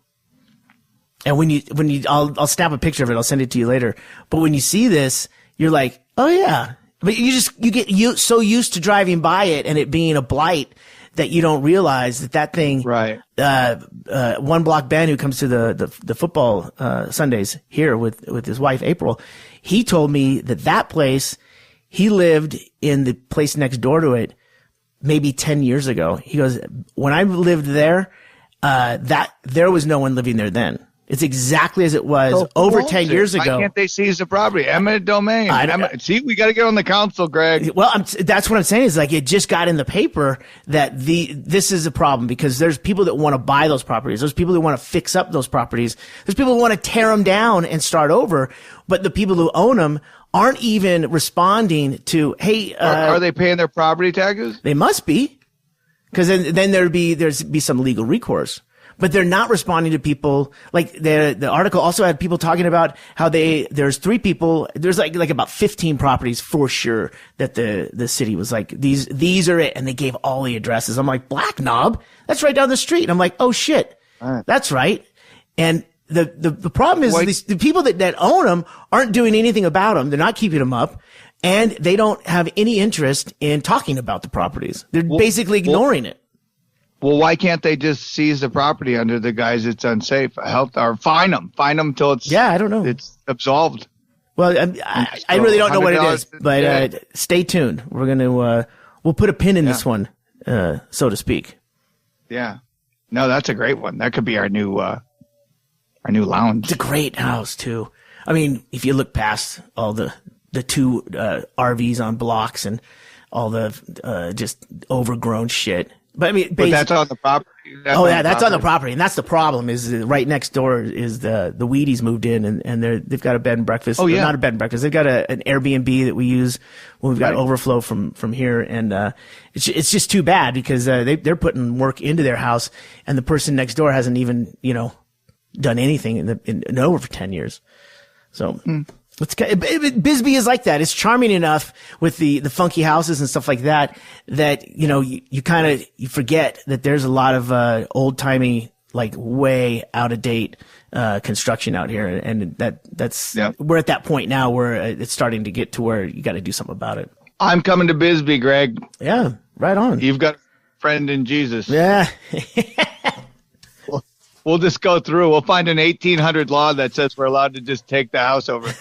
[SPEAKER 4] And I'll snap a picture of it. I'll send it to you later. But when you see this, you're like, oh yeah. But you get so used to driving by it and it being a blight that you don't realize that thing.
[SPEAKER 3] Right.
[SPEAKER 4] One Block Ben, who comes to the football Sundays here with his wife April, he told me that place. He lived in the place next door to it maybe 10 years ago. He goes, when I lived there, there was no one living there then. It's exactly as it was over 10 years ago.
[SPEAKER 3] Why can't they seize the property? Eminent domain. See, we got to get on the council, Greg.
[SPEAKER 4] Well, that's what I'm saying is like it just got in the paper that this is a problem because there's people that want to buy those properties. There's people that want to fix up those properties. There's people who want to tear them down and start over. But the people who own them aren't even responding to, hey,
[SPEAKER 3] are they paying their property taxes?
[SPEAKER 4] They must be, because then there'd be some legal recourse. But they're not responding to people. Like the article also had people talking about how there's 3 people. There's like about 15 properties for sure that the city was like, these are it. And they gave all the addresses. I'm like, Black Knob? That's right down the street. And I'm like, oh shit. That's right. And the problem is the people that own them aren't doing anything about them. They're not keeping them up. And they don't have any interest in talking about the properties. They're basically ignoring it.
[SPEAKER 3] Well, why can't they just seize the property under the guise it's unsafe? Or fine them till it's
[SPEAKER 4] I don't know.
[SPEAKER 3] It's absolved.
[SPEAKER 4] Well, I really don't know what it is, but stay tuned. We're gonna we'll put a pin in this one, so to speak.
[SPEAKER 3] Yeah, no, that's a great one. That could be our new lounge.
[SPEAKER 4] It's a great house too. I mean, if you look past all the 2 RVs on blocks and all the just overgrown shit. But I mean,
[SPEAKER 3] that's on the property.
[SPEAKER 4] That's on the property, and that's the problem. Is right next door is the Wheaties moved in, and they've got a bed and breakfast. Oh yeah, not a bed and breakfast. They've got an Airbnb that we use when we've got overflow from here, and it's just too bad because they're putting work into their house, and the person next door hasn't even done anything in over 10 years. So. Bisbee is like that. It's charming enough with the funky houses and stuff like that you kind of you forget that there's a lot of old timey, like way out of date construction out here, and that's we're at that point now where it's starting to get to where you got to do something about it.
[SPEAKER 3] I'm coming to Bisbee, Greg.
[SPEAKER 4] Yeah, right on.
[SPEAKER 3] You've got a friend in Jesus.
[SPEAKER 4] Yeah.
[SPEAKER 3] We'll just go through. We'll find an 1800 law that says we're allowed to just take the house over.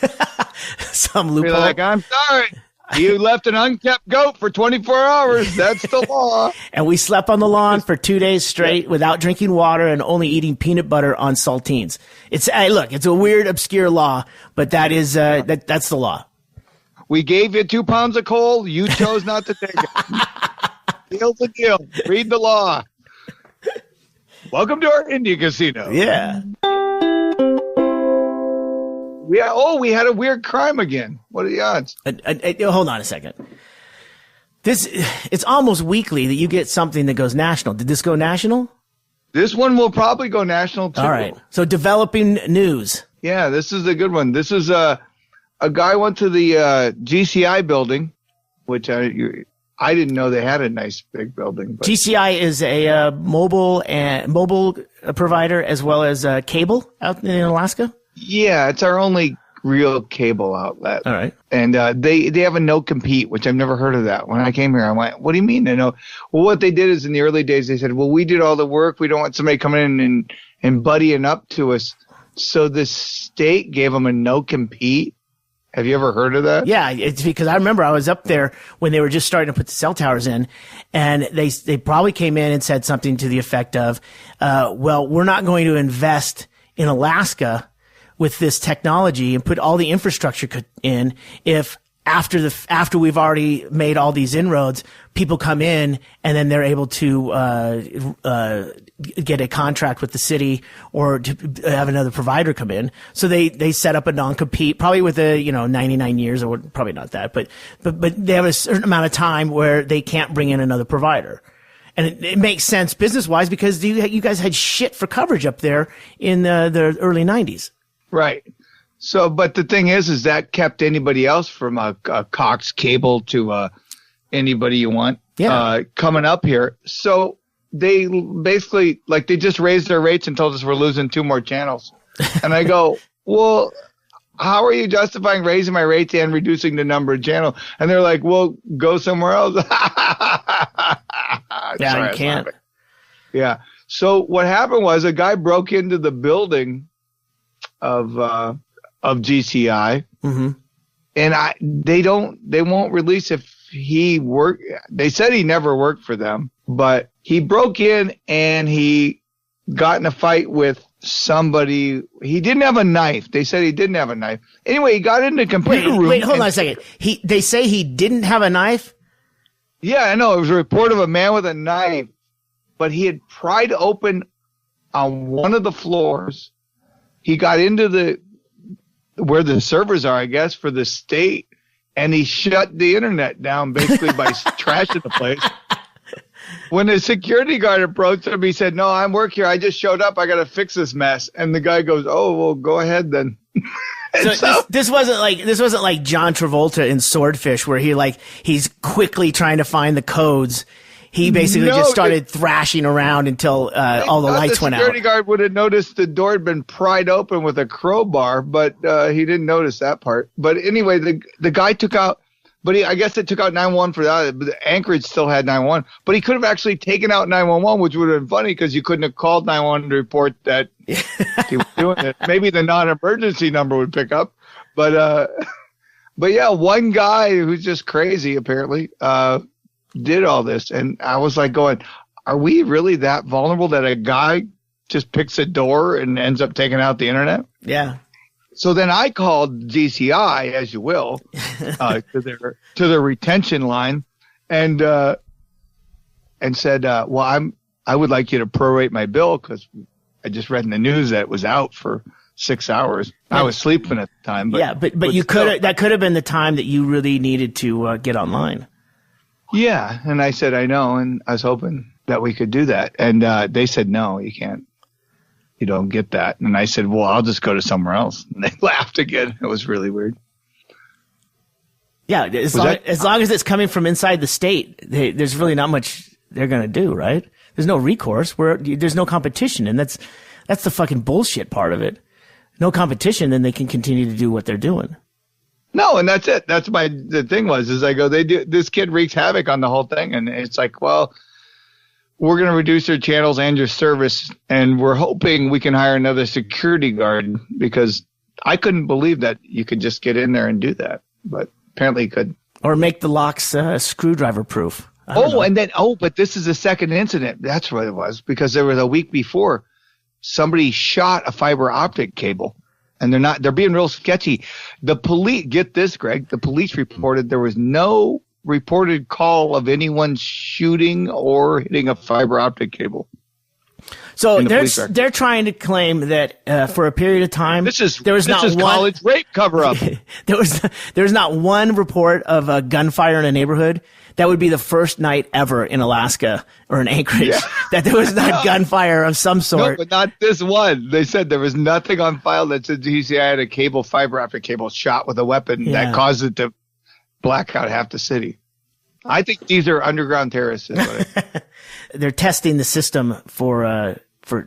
[SPEAKER 4] Some loophole.
[SPEAKER 3] Be like, I'm sorry. You left an unkept goat for 24 hours. That's the law.
[SPEAKER 4] And we slept on the lawn for 2 days straight without drinking water and only eating peanut butter on saltines. Look, it's a weird, obscure law, but that is that's the law.
[SPEAKER 3] We gave you 2 pounds of coal. You chose not to take it. Deal's a deal. Read the law. Welcome to our Indian casino.
[SPEAKER 4] Yeah.
[SPEAKER 3] We had a weird crime again. What are the odds?
[SPEAKER 4] Hold on a second. It's almost weekly that you get something that goes national. Did this go national?
[SPEAKER 3] This one will probably go national too.
[SPEAKER 4] All right. So developing news.
[SPEAKER 3] Yeah, this is a good one. This is a guy went to the GCI building, which I didn't know they had a nice big building. But.
[SPEAKER 4] GCI is a mobile provider as well as cable out in Alaska.
[SPEAKER 3] Yeah, it's our only real cable outlet.
[SPEAKER 4] All right.
[SPEAKER 3] And they have a no compete, which I've never heard of that. When I came here, I went, what do you mean? Well, what they did is in the early days, they said, well, we did all the work. We don't want somebody coming in and buddying up to us. So the state gave them a no compete. Have you ever heard of that?
[SPEAKER 4] Yeah, it's because I remember I was up there when they were just starting to put the cell towers in, and they probably came in and said something to the effect of, well, we're not going to invest in Alaska with this technology and put all the infrastructure in if after we've already made all these inroads, people come in and then they're able to get a contract with the city or to have another provider come in. So they set up a non-compete, probably with 99 years, or probably not that, but they have a certain amount of time where they can't bring in another provider. And it makes sense business-wise because you guys had shit for coverage up there in the early 90s.
[SPEAKER 3] Right. So, but the thing is that kept anybody else from a Cox Cable to anybody you want coming up here. So they basically, they just raised their rates and told us we're losing 2 more channels. And I go, well, how are you justifying raising my rates and reducing the number of channels? And they're like, well, go somewhere else.
[SPEAKER 4] Yeah, you can't.
[SPEAKER 3] Yeah. So what happened was a guy broke into the building of GCI,
[SPEAKER 4] mm-hmm.
[SPEAKER 3] and they won't release if he worked. They said he never worked for them, but he broke in and he got in a fight with somebody. He didn't have a knife. They said he didn't have a knife. Anyway, he got in the computer room.
[SPEAKER 4] Wait, hold on a second. They say he didn't have a knife?
[SPEAKER 3] Yeah, I know. It was a report of a man with a knife, but he had pried open on one of the floors. He got into where the servers are, I guess, for the state, and he shut the internet down basically by trashing the place. When the security guard approached him, he said, "No, I'm work here. I just showed up. I got to fix this mess." And the guy goes, "Oh, well, go ahead then."
[SPEAKER 4] So this wasn't like John Travolta in Swordfish, where he's quickly trying to find the codes. He basically just started thrashing around until all the lights went out.
[SPEAKER 3] The security guard would have noticed the door had been pried open with a crowbar, but he didn't notice that part. But anyway, the guy took out, I guess it took out 911 for that. But the Anchorage still had 911. But he could have actually taken out 911, which would have been funny because you couldn't have called 911 to report that he was doing it. Maybe the non-emergency number would pick up. But yeah, one guy who's just crazy apparently did all this, and I was like going, are we really that vulnerable that a guy just picks a door and ends up taking out the internet?
[SPEAKER 4] Yeah.
[SPEAKER 3] So then I called GCI, as you will, to their retention line, and said, well, I would like you to prorate my bill because I just read in the news that it was out for 6 hours. I was sleeping at the time. But
[SPEAKER 4] you could that could have been the time that you really needed to get online.
[SPEAKER 3] Yeah, and I said, I know, and I was hoping that we could do that. And they said, no, you can't. You don't get that. And I said, well, I'll just go to somewhere else. And they laughed again. It was really weird.
[SPEAKER 4] Yeah, as long as it's coming from inside the state, there's really not much they're going to do, right? There's no recourse. There's no competition, and that's the fucking bullshit part of it. No competition, then they can continue to do what they're doing.
[SPEAKER 3] No, and that's it. That's the thing was I go, this kid wreaks havoc on the whole thing. And it's like, well, we're going to reduce your channels and your service. And we're hoping we can hire another security guard because I couldn't believe that you could just get in there and do that. But apparently you could.
[SPEAKER 4] Or make the locks screwdriver proof.
[SPEAKER 3] But this is the second incident. That's what it was, because there was a week before somebody shot a fiber optic cable, and they're being real sketchy. The police, get this, Greg, the police reported there was no reported call of anyone shooting or hitting a fiber optic cable.
[SPEAKER 4] So they're trying to claim that for a period of time there was not one
[SPEAKER 3] college rape cover up.
[SPEAKER 4] there was not one report of gunfire in a neighborhood. That would be the first night ever in Alaska or in Anchorage that there was not gunfire of some sort.
[SPEAKER 3] No, but not this one. They said there was nothing on file that said GCI had a fiber optic cable shot with a weapon that caused it to black out half the city. I think these are underground terrorists.
[SPEAKER 4] They're testing the system for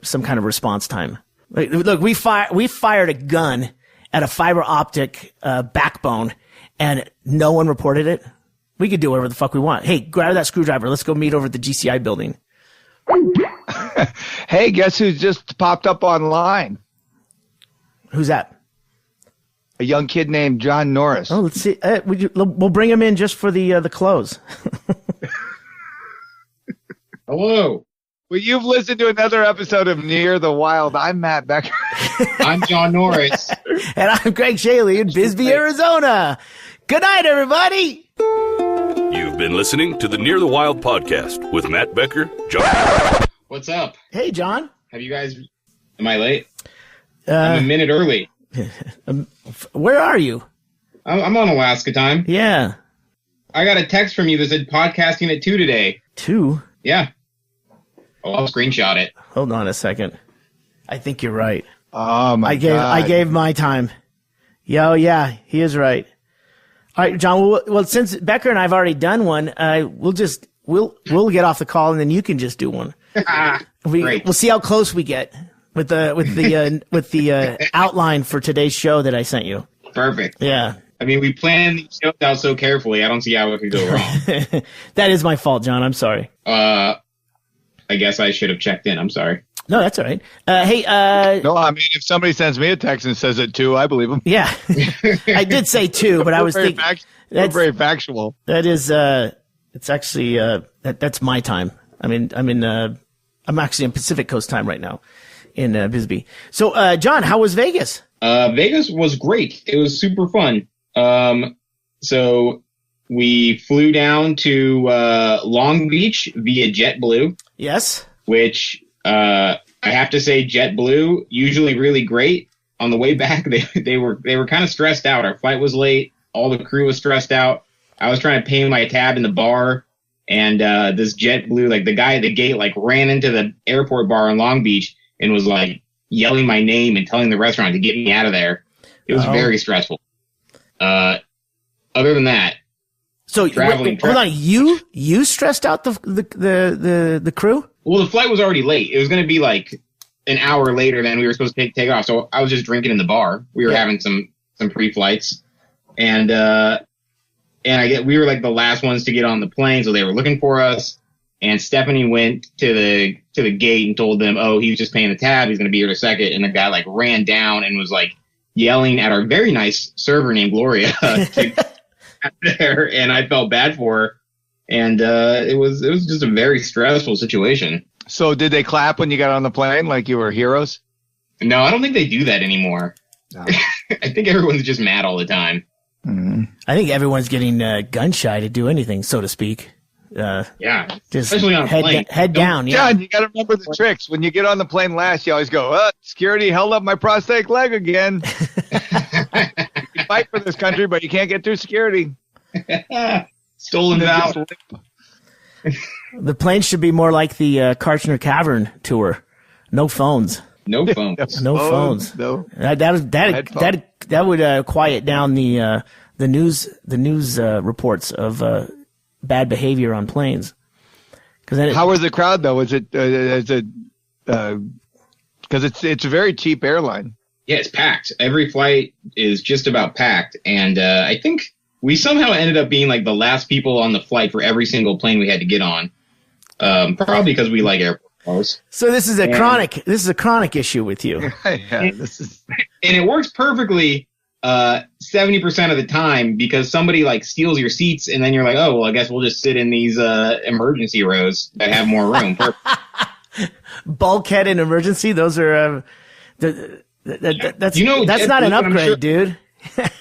[SPEAKER 4] some kind of response time. Look, we fired a gun at a fiber optic backbone, and no one reported it. We could do whatever the fuck we want. Hey, grab that screwdriver. Let's go meet over at the GCI building.
[SPEAKER 3] Hey, guess who just popped up online?
[SPEAKER 4] Who's that?
[SPEAKER 3] A young kid named John Norris.
[SPEAKER 4] Oh, let's see. We'll bring him in just for the close.
[SPEAKER 8] Hello.
[SPEAKER 3] Well, you've listened to another episode of Near the Wild. I'm Matt Becker.
[SPEAKER 8] I'm John Norris.
[SPEAKER 4] And I'm Greg Shaley in Bisbee, Arizona. Good night, everybody.
[SPEAKER 1] You've been listening to the Near the Wild podcast with Matt Becker, John.
[SPEAKER 8] What's up?
[SPEAKER 4] Hey, John.
[SPEAKER 8] Have you guys... Am I late? I'm a minute early.
[SPEAKER 4] Where are you?
[SPEAKER 8] I'm on Alaska time.
[SPEAKER 4] Yeah.
[SPEAKER 8] I got a text from you that said podcasting at 2 today.
[SPEAKER 4] 2?
[SPEAKER 8] Yeah. Oh, I'll screenshot it.
[SPEAKER 4] Hold on a second. I think you're right.
[SPEAKER 3] Oh, my God.
[SPEAKER 4] I gave my time. Yeah, he is right. All right, John. Well, since Becker and I've already done one, we'll get off the call and then you can just do one.
[SPEAKER 8] Great.
[SPEAKER 4] We'll see how close we get with the outline for today's show that I sent you.
[SPEAKER 8] Perfect.
[SPEAKER 4] Yeah.
[SPEAKER 8] I mean, we planned these shows out so carefully. I don't see how it could go wrong.
[SPEAKER 4] That is my fault, John. I'm sorry.
[SPEAKER 8] I guess I should have checked in. I'm sorry.
[SPEAKER 4] No, that's all right. Hey.
[SPEAKER 3] No, I mean, if somebody sends me a text and says it 2, I believe them.
[SPEAKER 4] Yeah. I did say 2, but I was thinking
[SPEAKER 3] that's very factual.
[SPEAKER 4] That is. It's actually that's my time. I'm actually in Pacific Coast time right now in Bisbee. So, John, how was Vegas?
[SPEAKER 8] Vegas was great. It was super fun. So we flew down to Long Beach via JetBlue.
[SPEAKER 4] Yes.
[SPEAKER 8] Which I have to say, JetBlue usually really great. On the way back, they were kind of stressed out. Our flight was late. All the crew was stressed out. I was trying to pay my tab in the bar, and this JetBlue, like the guy at the gate, like ran into the airport bar in Long Beach and was like yelling my name and telling the restaurant to get me out of there. It was very stressful. Other than that,
[SPEAKER 4] so hold on, you stressed out the crew?
[SPEAKER 8] Well, the flight was already late. It was going to be like an hour later than we were supposed to take off. So I was just drinking in the bar. We were having some pre-flights, and we were like the last ones to get on the plane, so they were looking for us. And Stephanie went to the gate and told them, "Oh, he was just paying the tab. He's going to be here in a second." And the guy like ran down and was like yelling at our very nice server named Gloria to get there. And I felt bad for her. And it was just a very stressful situation.
[SPEAKER 3] So did they clap when you got on the plane like you were heroes?
[SPEAKER 8] No, I don't think they do that anymore. No. I think everyone's just mad all the time.
[SPEAKER 3] Mm-hmm.
[SPEAKER 4] I think everyone's getting gun shy to do anything, so to speak.
[SPEAKER 8] Yeah,
[SPEAKER 4] just
[SPEAKER 8] especially on a plane.
[SPEAKER 4] Head down. Yeah,
[SPEAKER 3] John, you got to remember the tricks. When you get on the plane last, you always go, security held up my prosthetic leg again. You can fight for this country, but you can't get through security.
[SPEAKER 8] Stolen valor.
[SPEAKER 4] The plane should be more like the Karchner Cavern tour. No phones.
[SPEAKER 8] No phones.
[SPEAKER 4] No phones.
[SPEAKER 3] No.
[SPEAKER 4] That would quiet down the news reports of bad behavior on planes.
[SPEAKER 3] How was the crowd though? Was it because it's a very cheap airline?
[SPEAKER 8] Yeah, it's packed. Every flight is just about packed, and I think we somehow ended up being like the last people on the flight for every single plane we had to get on. Probably because we like airport cars.
[SPEAKER 4] So this is a chronic issue with you.
[SPEAKER 3] Yeah,
[SPEAKER 8] and it works perfectly 70% of the time, because somebody like steals your seats, and then you're like, oh, well, I guess we'll just sit in these emergency rows that have more room.
[SPEAKER 4] Bulkhead and emergency, those are that's not an upgrade, dude.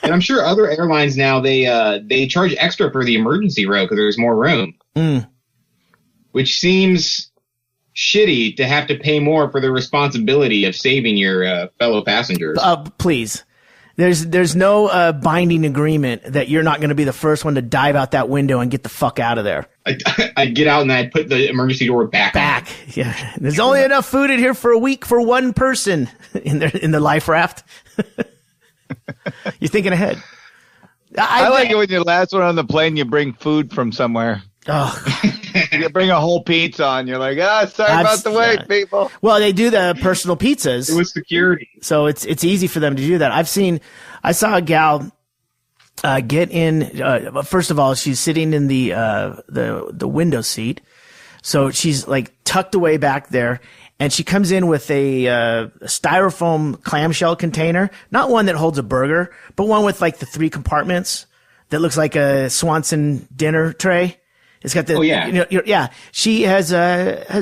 [SPEAKER 8] And I'm sure other airlines now they charge extra for the emergency row because there's more room, which seems shitty to have to pay more for the responsibility of saving your fellow passengers.
[SPEAKER 4] Please. There's no binding agreement that you're not going to be the first one to dive out that window and get the fuck out of there.
[SPEAKER 8] I'd get out and I'd put the emergency door back.
[SPEAKER 4] Yeah. There's only enough food in here for a week for one person in the life raft. You're thinking ahead.
[SPEAKER 3] I like it when you're the last one on the plane, you bring food from somewhere.
[SPEAKER 4] Oh.
[SPEAKER 3] You bring a whole pizza on. You're like, sorry about the wait, people.
[SPEAKER 4] Well, they do the personal pizzas.
[SPEAKER 8] It was security.
[SPEAKER 4] So it's easy for them to do that. I saw a gal get in. First of all, she's sitting in the window seat, so she's like tucked away back there, and she comes in with a styrofoam clamshell container, not one that holds a burger, but one with like the 3 compartments that looks like a Swanson dinner tray. It's got the, She has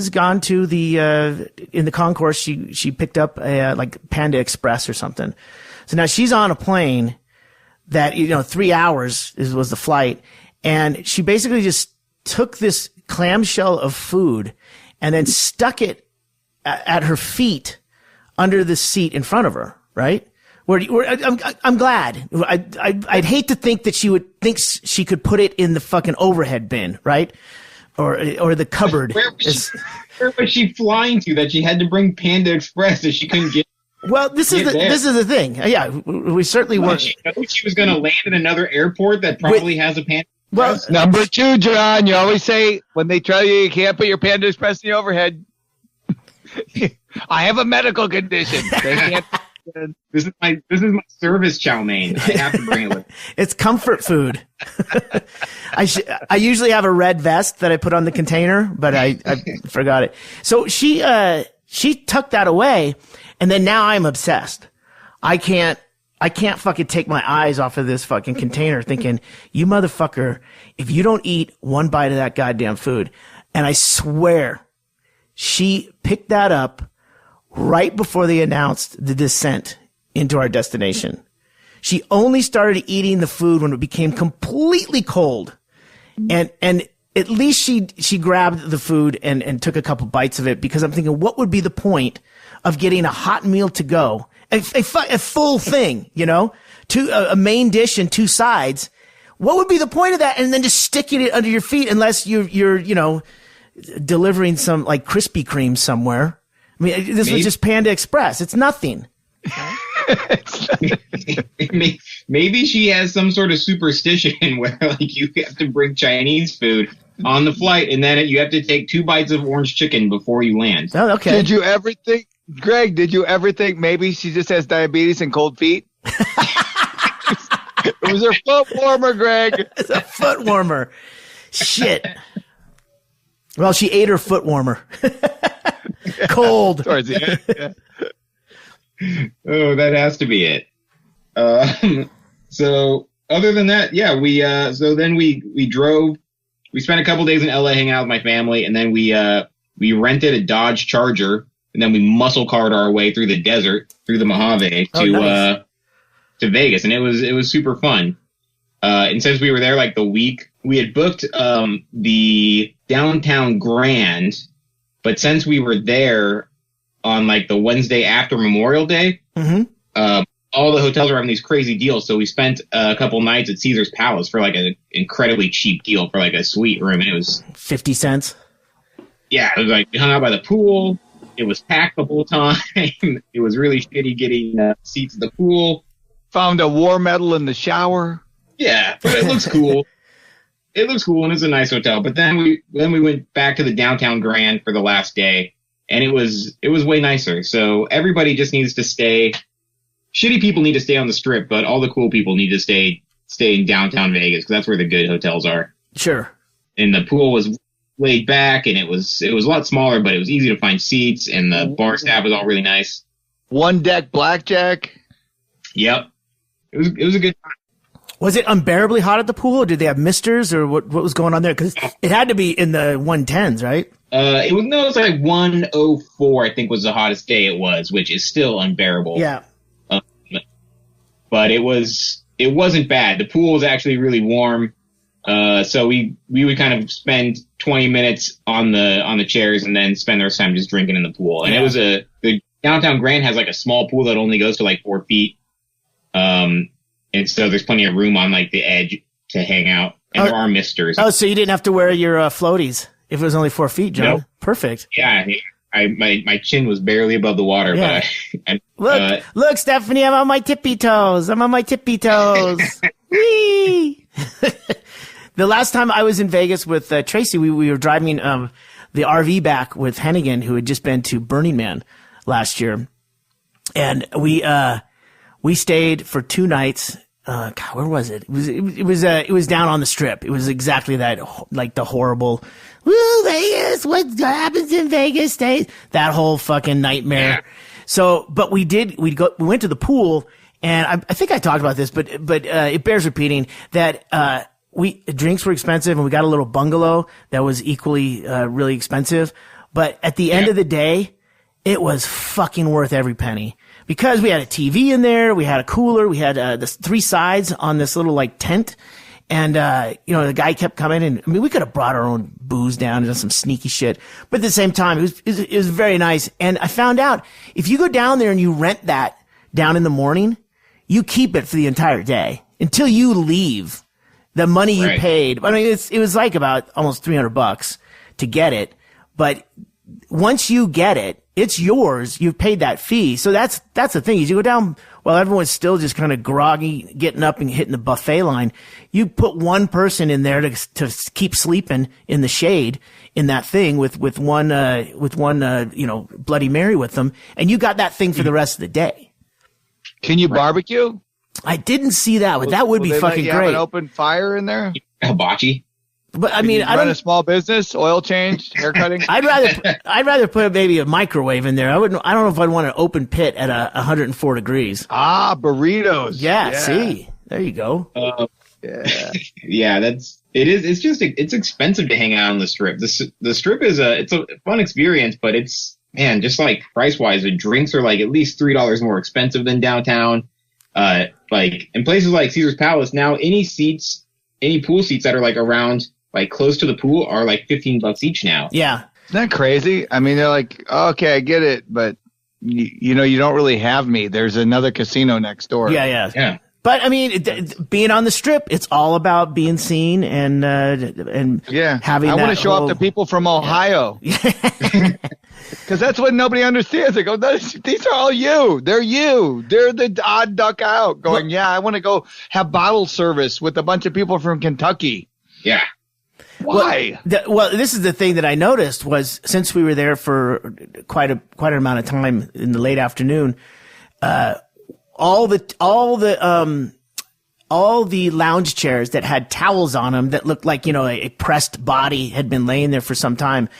[SPEAKER 4] gone to in the concourse. She picked up a like Panda Express or something. So now she's on a plane that 3 hours was the flight, and she basically just took this clamshell of food and then stuck it at her feet under the seat in front of her. Right? I'm glad. I'd hate to think that she would think she could put it in the fucking overhead bin, right? Or the cupboard.
[SPEAKER 8] Where was she flying to that she had to bring Panda Express that she couldn't get?
[SPEAKER 4] Well, this is the thing. Yeah, we certainly weren't.
[SPEAKER 8] She was going to land in another airport that probably has a Panda Express.
[SPEAKER 3] Well, number 2, John, you always say when they tell you can't put your Panda Express in the overhead, I have a medical condition. They can't.
[SPEAKER 8] This is my service chow mein. I have to bring it with me.
[SPEAKER 4] It's comfort food. I usually have a red vest that I put on the container, but I forgot it. So she tucked that away, and then now I'm obsessed. I can't fucking take my eyes off of this fucking container thinking, you motherfucker, if you don't eat one bite of that goddamn food. And I swear she picked that up right before they announced the descent into our destination. She only started eating the food when it became completely cold. And at least she grabbed the food and took a couple bites of it, because I'm thinking, what would be the point of getting a hot meal to go, a full thing, a main dish and 2 sides? What would be the point of that? And then just sticking it under your feet, unless you're delivering some like Krispy Kreme somewhere. I mean, this was just Panda Express. It's nothing.
[SPEAKER 8] Maybe she has some sort of superstition where like you have to bring Chinese food on the flight, and then you have to take 2 bites of orange chicken before you land.
[SPEAKER 4] Oh, okay.
[SPEAKER 3] Did you ever think, Greg, maybe she just has diabetes and cold feet? It was her foot warmer, Greg.
[SPEAKER 4] It's a foot warmer. Shit. Well, she ate her foot warmer. Cold.
[SPEAKER 3] Towards the end, yeah.
[SPEAKER 8] Oh, that has to be it. So other than that, yeah, so then we drove. We spent a couple days in LA hanging out with my family, and then we rented a Dodge Charger, and then we muscle carred our way through the desert, through the Mojave to Vegas, and it was super fun. And since we were there like the week, we had booked the downtown Grand, but since we were there on like the Wednesday after Memorial Day, all the hotels were having these crazy deals. So we spent a couple nights at Caesar's Palace for like an incredibly cheap deal for like a suite room. And it was
[SPEAKER 4] 50 cents.
[SPEAKER 8] Yeah. It was like we hung out by the pool. It was packed the whole time. It was really shitty getting seats at the pool.
[SPEAKER 3] Found a war medal in the shower.
[SPEAKER 8] Yeah, but it looks cool. It looks cool, and it's a nice hotel. But then we went back to the downtown Grand for the last day, and it was way nicer. So everybody just needs to stay. Shitty people need to stay on the Strip, but all the cool people need to stay in downtown Vegas, because that's where the good hotels are.
[SPEAKER 4] Sure.
[SPEAKER 8] And the pool was laid back, and it was a lot smaller, but it was easy to find seats, and the bar staff was all really nice.
[SPEAKER 3] One deck blackjack.
[SPEAKER 8] Yep. it was a good time.
[SPEAKER 4] Was it unbearably hot at the pool, or did they have misters, or what was going on there? Because it had to be in the 110s, right?
[SPEAKER 8] It was like 104, I think was the hottest day it was, which is still unbearable.
[SPEAKER 4] Yeah.
[SPEAKER 8] But it wasn't bad. The pool was actually really warm. So we would kind of spend 20 minutes on the chairs and then spend the rest of the time just drinking in the pool. And it was the downtown Grand has like a small pool that only goes to like 4 feet. And so there's plenty of room on like the edge to hang out. And there are misters.
[SPEAKER 4] Oh, so you didn't have to wear your floaties if it was only 4 feet, John.
[SPEAKER 8] Nope.
[SPEAKER 4] Perfect.
[SPEAKER 8] Yeah. My chin was barely above the water,
[SPEAKER 4] Yeah.
[SPEAKER 8] but
[SPEAKER 4] Look, Stephanie, I'm on my tippy toes. Whee! The last time I was in Vegas with Tracy, we were driving the RV back with Hennigan, who had just been to Burning Man last year. And we stayed for 2 nights. God, where was it? It was down on the Strip. It was exactly that, like the horrible, woo, Vegas, what happens in Vegas stays, that whole fucking nightmare. Yeah. So, but we went to the pool, and I think I talked about this, but it bears repeating that, drinks were expensive, and we got a little bungalow that was equally, really expensive. But at the end of the day, it was fucking worth every penny. Because we had a TV in there, we had a cooler, we had the 3 sides on this little like tent, and the guy kept coming, and I mean we could have brought our own booze down and done some sneaky shit, but at the same time it was very nice. And I found out if you go down there and you rent that down in the morning, you keep it for the entire day until you leave. The money you paid, I mean it was like about almost $300 to get it, but once you get it, it's yours. You've paid that fee. So that's the thing is you go down while everyone's still just kind of groggy, getting up and hitting the buffet line. You put one person in there to keep sleeping in the shade in that thing with one Bloody Mary with them. And you got that thing for the rest of the day.
[SPEAKER 3] Can you barbecue?
[SPEAKER 4] I didn't see that, but that would be fucking great.
[SPEAKER 3] Have an open fire in there?
[SPEAKER 8] Hibachi.
[SPEAKER 4] But I mean,
[SPEAKER 3] I run a small business, oil change, hair cutting.
[SPEAKER 4] I'd rather put maybe a microwave in there. I don't know if I'd want an open pit at 104 degrees.
[SPEAKER 3] Ah, burritos.
[SPEAKER 4] Yeah. See, there you go.
[SPEAKER 8] Yeah, it's expensive to hang out on the Strip. The Strip is it's a fun experience, but it's, man, just like price wise, the drinks are like at least $3 more expensive than downtown. Like in places like Caesar's Palace now, any pool seats that are like around, like close to the pool are like $15 each now.
[SPEAKER 4] Yeah.
[SPEAKER 3] Isn't that crazy? I mean, they're like, okay, I get it, but you don't really have me. There's another casino next door.
[SPEAKER 4] Yeah. But I mean, being on the Strip, it's all about being seen and having.
[SPEAKER 3] I want to show up to people from Ohio. Because that's what nobody understands. They go, these are all you. They're you. They're the odd duck out going, I want to go have bottle service with a bunch of people from Kentucky.
[SPEAKER 8] Yeah.
[SPEAKER 3] Why?
[SPEAKER 4] Well, this is the thing that I noticed was since we were there for quite an amount of time in the late afternoon, all the lounge chairs that had towels on them that looked like, a pressed body had been laying there for some time.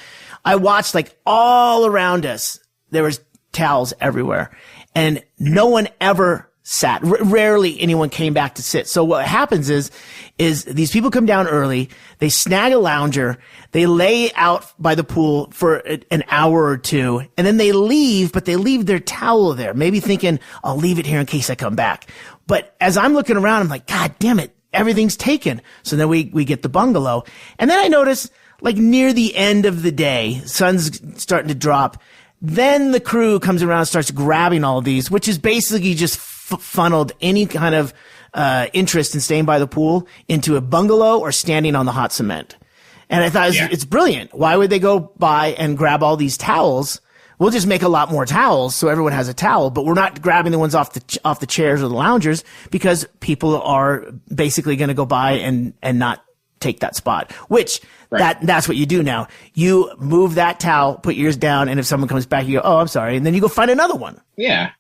[SPEAKER 4] I watched like all around us. There was towels everywhere and no one ever sat. Rarely anyone came back to sit. So what happens is these people come down early, they snag a lounger, they lay out by the pool for an hour or two, and then they leave, but they leave their towel there, maybe thinking, I'll leave it here in case I come back. But as I'm looking around, I'm like, God damn it, everything's taken. So then we get the bungalow. And then I notice, like near the end of the day, sun's starting to drop, then the crew comes around and starts grabbing all of these, which is basically just funneled any kind of interest in staying by the pool into a bungalow or standing on the hot cement. And I thought it's brilliant. Why would they go by and grab all these towels? We'll just make a lot more towels so everyone has a towel, but we're not grabbing the ones off the chairs or the loungers because people are basically going to go by and not take that spot, which that's what you do now. You move that towel, put yours down, and if someone comes back, you go, oh, I'm sorry. And then you go find another one.
[SPEAKER 8] Yeah.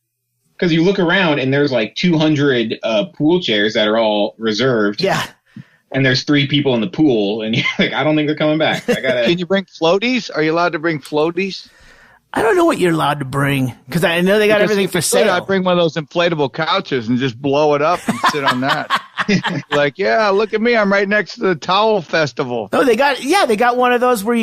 [SPEAKER 8] Because you look around and there's like 200 pool chairs that are all reserved.
[SPEAKER 4] Yeah.
[SPEAKER 8] And there's 3 people in the pool, and you're like, I don't think they're coming back.
[SPEAKER 3] Can you bring floaties? Are you allowed to bring floaties?
[SPEAKER 4] I don't know what you're allowed to bring because I know they got everything for sale.
[SPEAKER 3] I'd bring one of those inflatable couches and just blow it up and sit on that. Like, yeah, look at me. I'm right next to the towel festival.
[SPEAKER 4] Oh, they got one of those where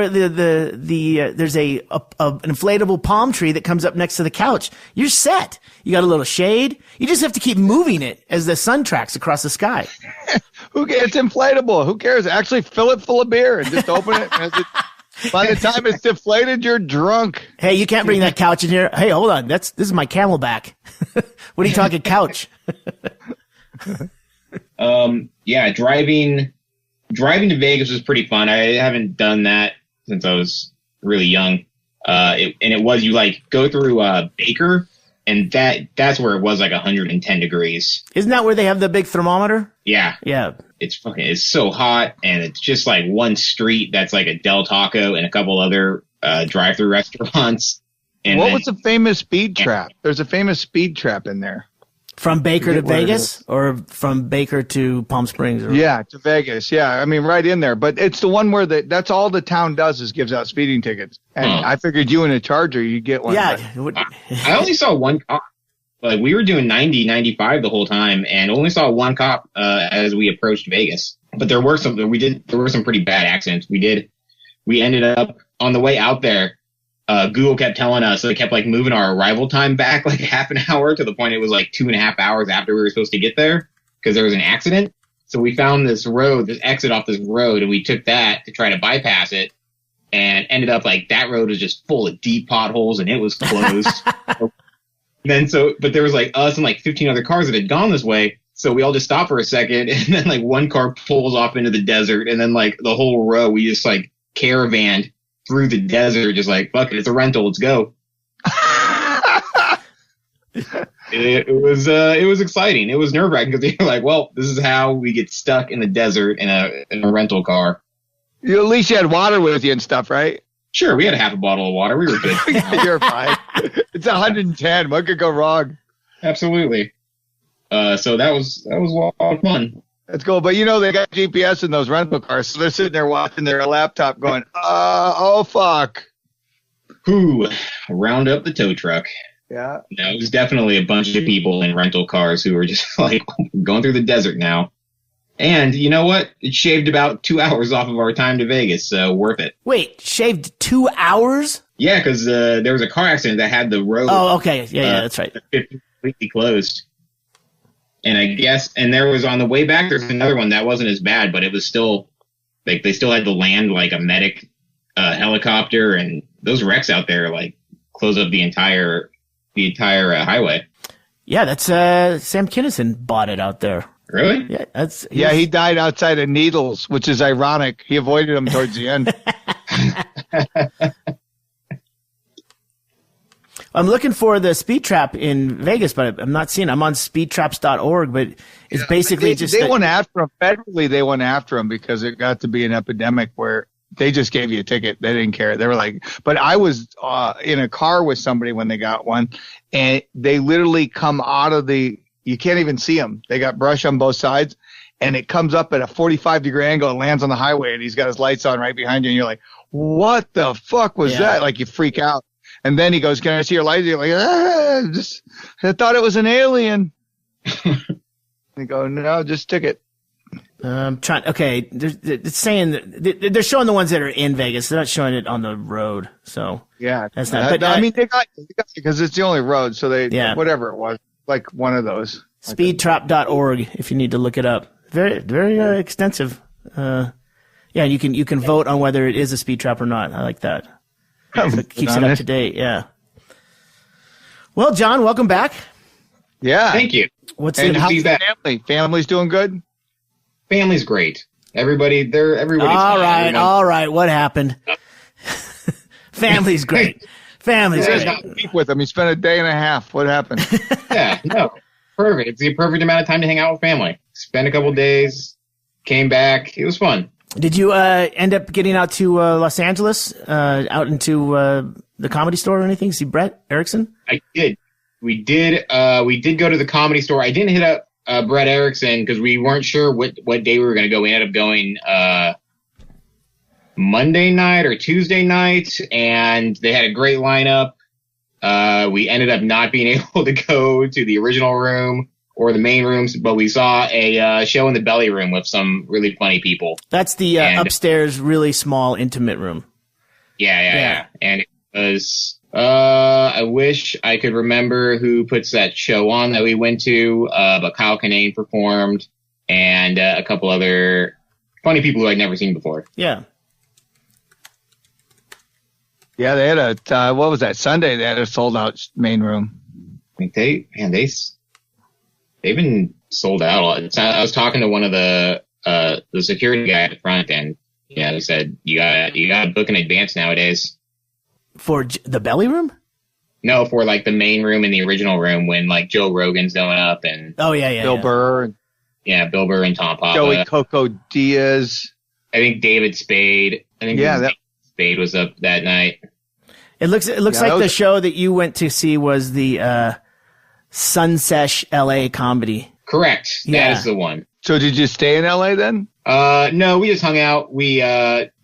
[SPEAKER 4] there's an inflatable palm tree that comes up next to the couch. You're set. You got a little shade. You just have to keep moving it as the sun tracks across the sky.
[SPEAKER 3] It's inflatable. Who cares? Actually, fill it full of beer and just open it. By the time it's deflated, you're drunk.
[SPEAKER 4] Hey, you can't bring that couch in here. Hey, hold on. This is my Camelback. What are you talking couch?
[SPEAKER 8] Yeah, driving to Vegas was pretty fun. I haven't done that since I was really young. It was you like go through Baker, and that's where it was like 110 degrees.
[SPEAKER 4] Isn't that where they have the big thermometer?
[SPEAKER 8] Yeah.
[SPEAKER 4] Yeah.
[SPEAKER 8] It's so hot, and it's just like one street that's like a Del Taco and a couple other drive-through restaurants. And
[SPEAKER 3] what was the famous speed trap? There's a famous speed trap in there.
[SPEAKER 4] From Baker to Vegas, or from Baker to Palm Springs?
[SPEAKER 3] Yeah, to Vegas. Yeah, I mean, right in there. But it's the one where that's all the town does is gives out speeding tickets. And I figured you and a Charger, you'd get one.
[SPEAKER 4] Yeah.
[SPEAKER 8] I only saw one cop. Like, we were doing 90, 95 the whole time, and only saw one cop as we approached Vegas. But there were some pretty bad accidents. We ended up on the way out there. Google kept telling us, so they kept like moving our arrival time back like half an hour to the point it was like 2.5 hours after we were supposed to get there because there was an accident. So we found this exit off this road, and we took that to try to bypass it, and ended up like that road was just full of deep potholes and it was closed. But there was like us and like 15 other cars that had gone this way. So we all just stopped for a second, and then like one car pulls off into the desert, and then like the whole row, we just like caravanned through the desert, just like, fuck it, it's a rental, let's go. It was exciting. It was nerve-wracking because you're like, well, this is how we get stuck in the desert in a rental car.
[SPEAKER 3] You at least you had water with you and stuff, right?
[SPEAKER 8] Sure, we had half a bottle of water. We were good.
[SPEAKER 3] You're fine. It's 110. What could go wrong?
[SPEAKER 8] Absolutely. So that was a lot of fun.
[SPEAKER 3] That's cool. But, they got GPS in those rental cars, so they're sitting there watching their laptop going, oh, fuck.
[SPEAKER 8] Who round up the tow truck.
[SPEAKER 3] Yeah.
[SPEAKER 8] No, it was definitely a bunch of people in rental cars who were just like going through the desert now. And you know what? It shaved about 2 hours off of our time to Vegas, so worth it.
[SPEAKER 4] Wait, shaved 2 hours?
[SPEAKER 8] Yeah, because there was a car accident that had the road.
[SPEAKER 4] Oh, okay. Yeah, that's right.
[SPEAKER 8] Completely closed. And I guess, and there was on the way back, there's another one that wasn't as bad, but it was still, like, they still had to land, like, a medic helicopter, and those wrecks out there, like, close up the entire highway.
[SPEAKER 4] Yeah, that's, Sam Kinison bought it out there.
[SPEAKER 8] Really?
[SPEAKER 4] Yeah,
[SPEAKER 3] he died outside of Needles, which is ironic. He avoided them towards the end.
[SPEAKER 4] I'm looking for the speed trap in Vegas, but I'm not seeing it. I'm on speedtraps.org, but it's basically
[SPEAKER 3] they went after him. Federally, they went after him because it got to be an epidemic where they just gave you a ticket. They didn't care. They were like, but I was in a car with somebody when they got one, and they literally come out of you can't even see them. They got brush on both sides, and it comes up at a 45-degree angle and lands on the highway, and he's got his lights on right behind you, and you're like, what the fuck was that? Like, you freak out. And then he goes, can I see your lights? You're like, I thought it was an alien. They go, no, just ticket.
[SPEAKER 4] Okay, it's saying that they're showing the ones that are in Vegas. They're not showing it on the road. So
[SPEAKER 3] yeah,
[SPEAKER 4] that's not.
[SPEAKER 3] But I mean, they got because it's the only road. So whatever it was, like one of those.
[SPEAKER 4] Speedtrap.org if you need to look it up. Very, very extensive. Yeah, you can vote on whether it is a speed trap or not. I like that. It keeps it up to date. Yeah. Well, John, welcome back.
[SPEAKER 8] Yeah. Thank you.
[SPEAKER 3] How's the family? Family's doing good?
[SPEAKER 8] Family's great. Everybody's
[SPEAKER 4] all right. What happened? Family's great. Family's great.
[SPEAKER 3] Speak with him. He spent a day and a half. What happened?
[SPEAKER 8] Yeah, no. Perfect. It's the perfect amount of time to hang out with family. Spent a couple days, came back. It was fun.
[SPEAKER 4] Did you end up getting out to Los Angeles, out into the Comedy Store or anything? See Brett Erickson?
[SPEAKER 8] I did. We did go to the Comedy Store. I didn't hit up Brett Erickson because we weren't sure what day we were going to go. We ended up going Monday night or Tuesday night, and they had a great lineup. We ended up not being able to go to the original room or the main rooms, but we saw a show in the belly room with some really funny people.
[SPEAKER 4] That's the upstairs, really small, intimate room.
[SPEAKER 8] Yeah. And it was, I wish I could remember who puts that show on that we went to, but Kyle Kinane performed, and a couple other funny people who I'd never seen before.
[SPEAKER 4] Yeah.
[SPEAKER 3] Yeah, they had what was that, Sunday? They had a sold-out main room.
[SPEAKER 8] I think they've been sold out a lot. I was talking to one of the security guy at the front, and they said you gotta book in advance nowadays.
[SPEAKER 4] For the belly room?
[SPEAKER 8] No, for like the main room and the original room when like Joe Rogan's going up and
[SPEAKER 3] Bill Burr.
[SPEAKER 8] Yeah, Bill Burr and Tom Papa.
[SPEAKER 3] Joey Coco Diaz.
[SPEAKER 8] I think David Spade. Spade was up that night.
[SPEAKER 4] It looks like the show that you went to see was the Sunsesh LA comedy.
[SPEAKER 8] Correct. That is the one.
[SPEAKER 3] So did you stay in LA then?
[SPEAKER 8] No, we just hung out. We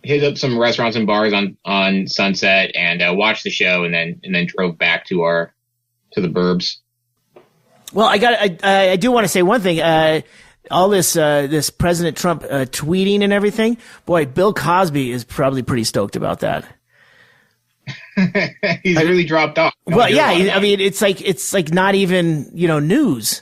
[SPEAKER 8] hit up some restaurants and bars on Sunset and watched the show and then drove back to the burbs.
[SPEAKER 4] Well, I do want to say one thing. All this President Trump tweeting and everything. Boy, Bill Cosby is probably pretty stoked about that.
[SPEAKER 8] He's really dropped off.
[SPEAKER 4] Well, yeah. I mean, it's like not even news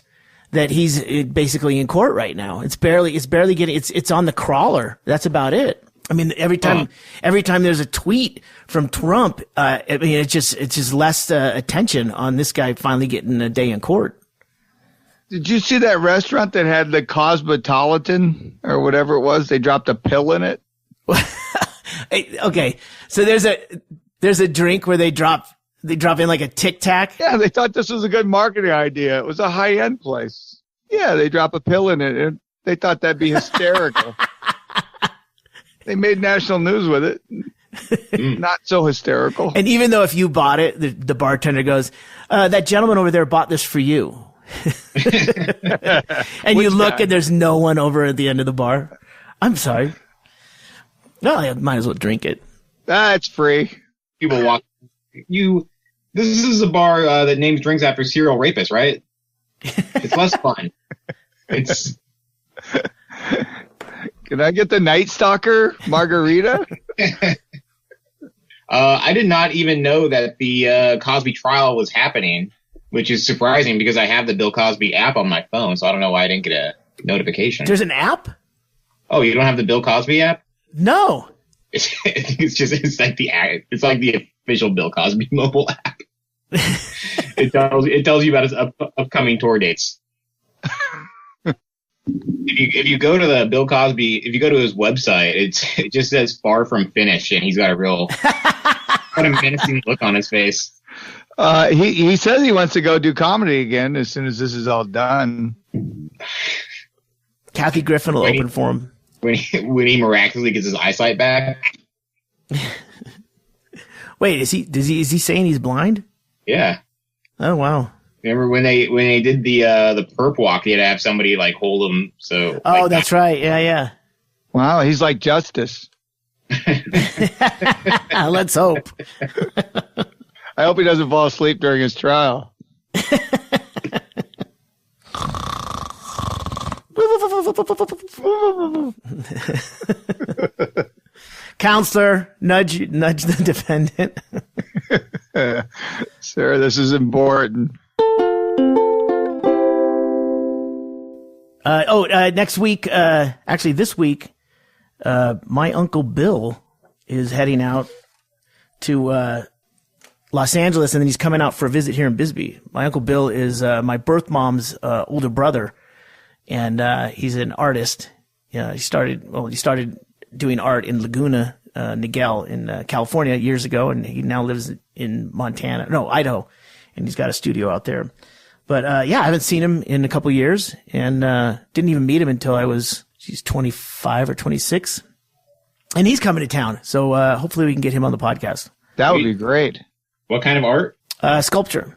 [SPEAKER 4] that he's basically in court right now. It's barely getting. It's on the crawler. That's about it. I mean, every time there's a tweet from Trump, I mean, it's just less attention on this guy finally getting a day in court.
[SPEAKER 3] Did you see that restaurant that had the Cosmopolitan or whatever it was? They dropped a pill in it.
[SPEAKER 4] Okay, so there's a drink where they drop in like a Tic Tac.
[SPEAKER 3] Yeah, they thought this was a good marketing idea. It was a high end place. Yeah, they drop a pill in it, and they thought that'd be hysterical. They made national news with it. Not so hysterical.
[SPEAKER 4] And even though if you bought it, the bartender goes, "That gentleman over there bought this for you." And you look and there's no one over at the end of the bar. I'm sorry. No, I might as well drink it.
[SPEAKER 3] It's free.
[SPEAKER 8] People walk. This is a bar that names drinks after serial rapists, right? It's less fun. It's.
[SPEAKER 3] Can I get the Night Stalker margarita?
[SPEAKER 8] I did not even know that the Cosby trial was happening, which is surprising because I have the Bill Cosby app on my phone, so I don't know why I didn't get a notification.
[SPEAKER 4] There's an app?
[SPEAKER 8] Oh, you don't have the Bill Cosby app?
[SPEAKER 4] No.
[SPEAKER 8] It's like the official Bill Cosby mobile app. It tells you about his upcoming tour dates. If you go to the Bill Cosby, if you go to his website, it just says far from finished, and he's got a real kind of menacing look on his face.
[SPEAKER 3] He says he wants to go do comedy again as soon as this is all done.
[SPEAKER 4] Kathy Griffin will open for him.
[SPEAKER 8] When he miraculously gets his eyesight back.
[SPEAKER 4] Wait, is he saying he's blind?
[SPEAKER 8] Yeah.
[SPEAKER 4] Oh wow.
[SPEAKER 8] Remember when they did the perp walk, he had to have somebody like hold him. So.
[SPEAKER 4] Oh, like, that's right. Yeah.
[SPEAKER 3] Wow, he's like Justice.
[SPEAKER 4] Let's hope.
[SPEAKER 3] I hope he doesn't fall asleep during his trial.
[SPEAKER 4] Counselor, nudge the defendant.
[SPEAKER 3] Sir, this is important.
[SPEAKER 4] Next week, actually this week, my Uncle Bill is heading out to Los Angeles, and then he's coming out for a visit here in Bisbee. My Uncle Bill is my birth mom's older brother, and he's an artist. He started doing art in Laguna Niguel in California years ago, and he now lives in Idaho, and he's got a studio out there. But I haven't seen him in a couple years, and didn't even meet him until he's 25 or 26, and he's coming to town. So hopefully we can get him on the podcast.
[SPEAKER 3] That would be great.
[SPEAKER 8] What kind of art?
[SPEAKER 4] Sculpture.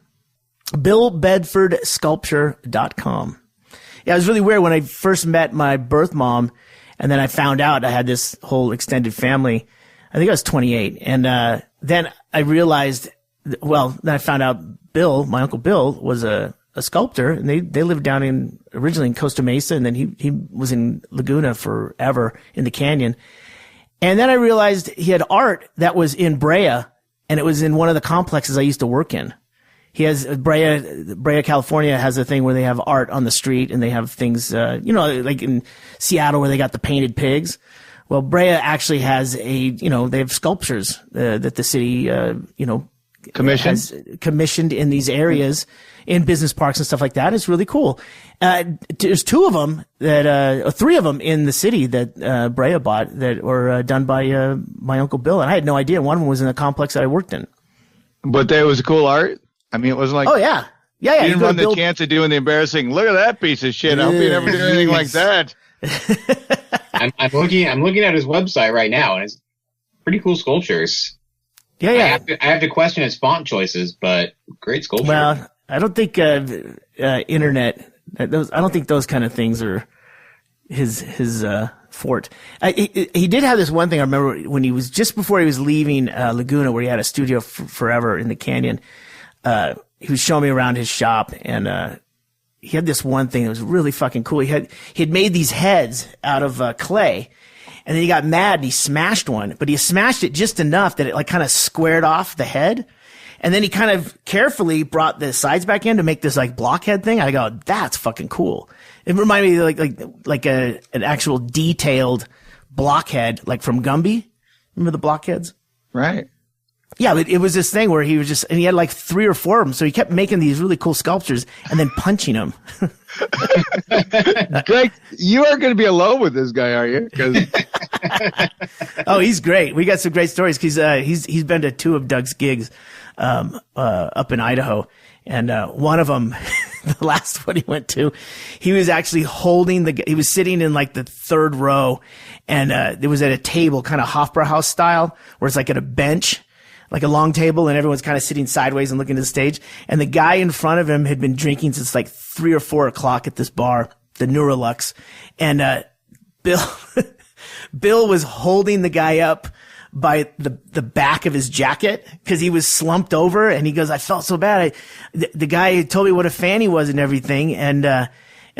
[SPEAKER 4] BillBedfordSculpture.com. Yeah, it was really weird when I first met my birth mom, and then I found out I had this whole extended family. I think I was 28. And then I realized, then I found out my Uncle Bill was a sculptor, and they lived down originally in Costa Mesa, and then he was in Laguna forever in the canyon. And then I realized he had art that was in Brea, and it was in one of the complexes I used to work in. He has Brea, California has a thing where they have art on the street, and they have things, like in Seattle where they got the painted pigs. Well, Brea actually has they have sculptures that the city, commissioned in these areas, in business parks and stuff like that. It's really cool. There's two of them three of them in the city that Brea bought that were done by my Uncle Bill, and I had no idea. One of them was in the complex that I worked in.
[SPEAKER 3] But that was cool art. I mean, it wasn't like,
[SPEAKER 4] oh yeah. You
[SPEAKER 3] didn't run the chance of doing the embarrassing. Look at that piece of shit. I hope you never do anything like that.
[SPEAKER 8] I'm looking at his website right now, and it's pretty cool sculptures.
[SPEAKER 4] Yeah.
[SPEAKER 8] I have to question his font choices, but great sculpture.
[SPEAKER 4] Well, I don't think internet. I don't think those kind of things are his fort. He did have this one thing I remember when he was just before he was leaving Laguna, where he had a studio forever in the canyon. He was showing me around his shop, and he had this one thing that was really fucking cool. He had made these heads out of clay, and then he got mad and he smashed one, but he smashed it just enough that it like kind of squared off the head. And then he kind of carefully brought the sides back in to make this like blockhead thing. I go, that's fucking cool. It reminded me like an actual detailed blockhead, like from Gumby. Remember the blockheads?
[SPEAKER 3] Right.
[SPEAKER 4] Yeah, but it was this thing where he had like 3 or 4 of them. So he kept making these really cool sculptures and then punching them.
[SPEAKER 3] Greg, you are going to be alone with this guy, are you?
[SPEAKER 4] Oh, he's great. We got some great stories because he's been to 2 of Doug's gigs up in Idaho. And one of them, the last one he went to, he was actually he was sitting in like the 3rd row, and it was at a table, kind of Hofbrauhaus style, where it's like at a bench, like a long table, and everyone's kind of sitting sideways and looking at the stage. And the guy in front of him had been drinking since like 3 or 4 o'clock at this bar, the Neurolux. And Bill was holding the guy up by the back of his jacket because he was slumped over, and he goes, I felt so bad. The guy told me what a fan he was and everything. And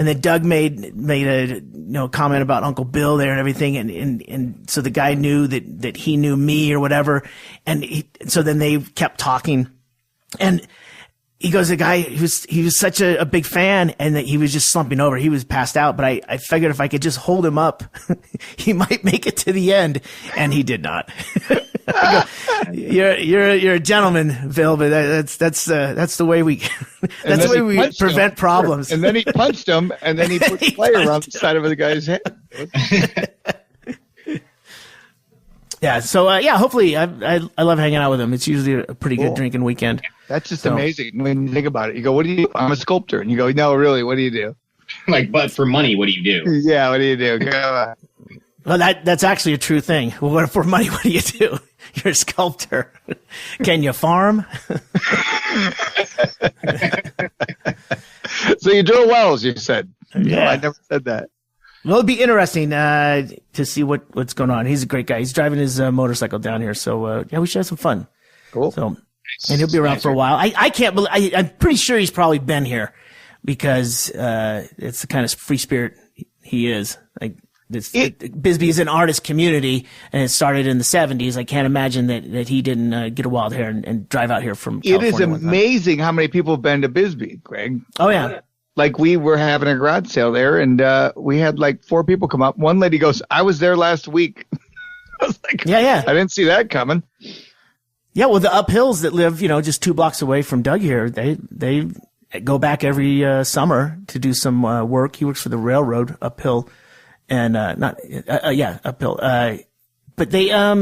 [SPEAKER 4] then Doug made a comment about Uncle Bill there and everything. And so the guy knew that he knew me or whatever. And so then they kept talking, and he goes, the guy, he was such a big fan, and that he was just slumping over. He was passed out, but I figured if I could just hold him up, he might make it to the end, and he did not. I go, you're a gentleman, Phil, but that's the way we prevent problems.
[SPEAKER 3] And then he punched him, and then he put the play around the side of the guy's head.
[SPEAKER 4] Yeah. So, hopefully I love hanging out with him. It's usually a pretty good drinking weekend.
[SPEAKER 3] That's just amazing when you think about it. You go, what do you do? I'm a sculptor. And you go, no, really, what do you do?
[SPEAKER 8] Like, but for money, what do you do?
[SPEAKER 3] Yeah, what do you do? Go
[SPEAKER 4] Well, that's actually a true thing. Well, for money, what do you do? You're a sculptor. Can you farm?
[SPEAKER 3] So you drill wells, you said.
[SPEAKER 4] Yeah.
[SPEAKER 3] No, I never said that.
[SPEAKER 4] Well, it'd be interesting to see what's going on. He's a great guy. He's driving his motorcycle down here. So, we should have some fun.
[SPEAKER 3] Cool.
[SPEAKER 4] So, and he'll be around for a while. I can't believe, I'm pretty sure he's probably been here because it's the kind of free spirit he is. Like, Bisbee is an artist community, and it started in the 70s. I can't imagine that he didn't get a wild hair and drive out here from California.
[SPEAKER 3] It is amazing how many people have been to Bisbee, Greg.
[SPEAKER 4] Oh, yeah.
[SPEAKER 3] Like, we were having a garage sale there, and we had like 4 people come up. One lady goes, I was there last week. I was like,
[SPEAKER 4] yeah.
[SPEAKER 3] I didn't see that coming.
[SPEAKER 4] Yeah, well, the Uphills that live, just 2 blocks away from Doug here, they go back every summer to do some work. He works for the railroad uphill, and uphill. But they're I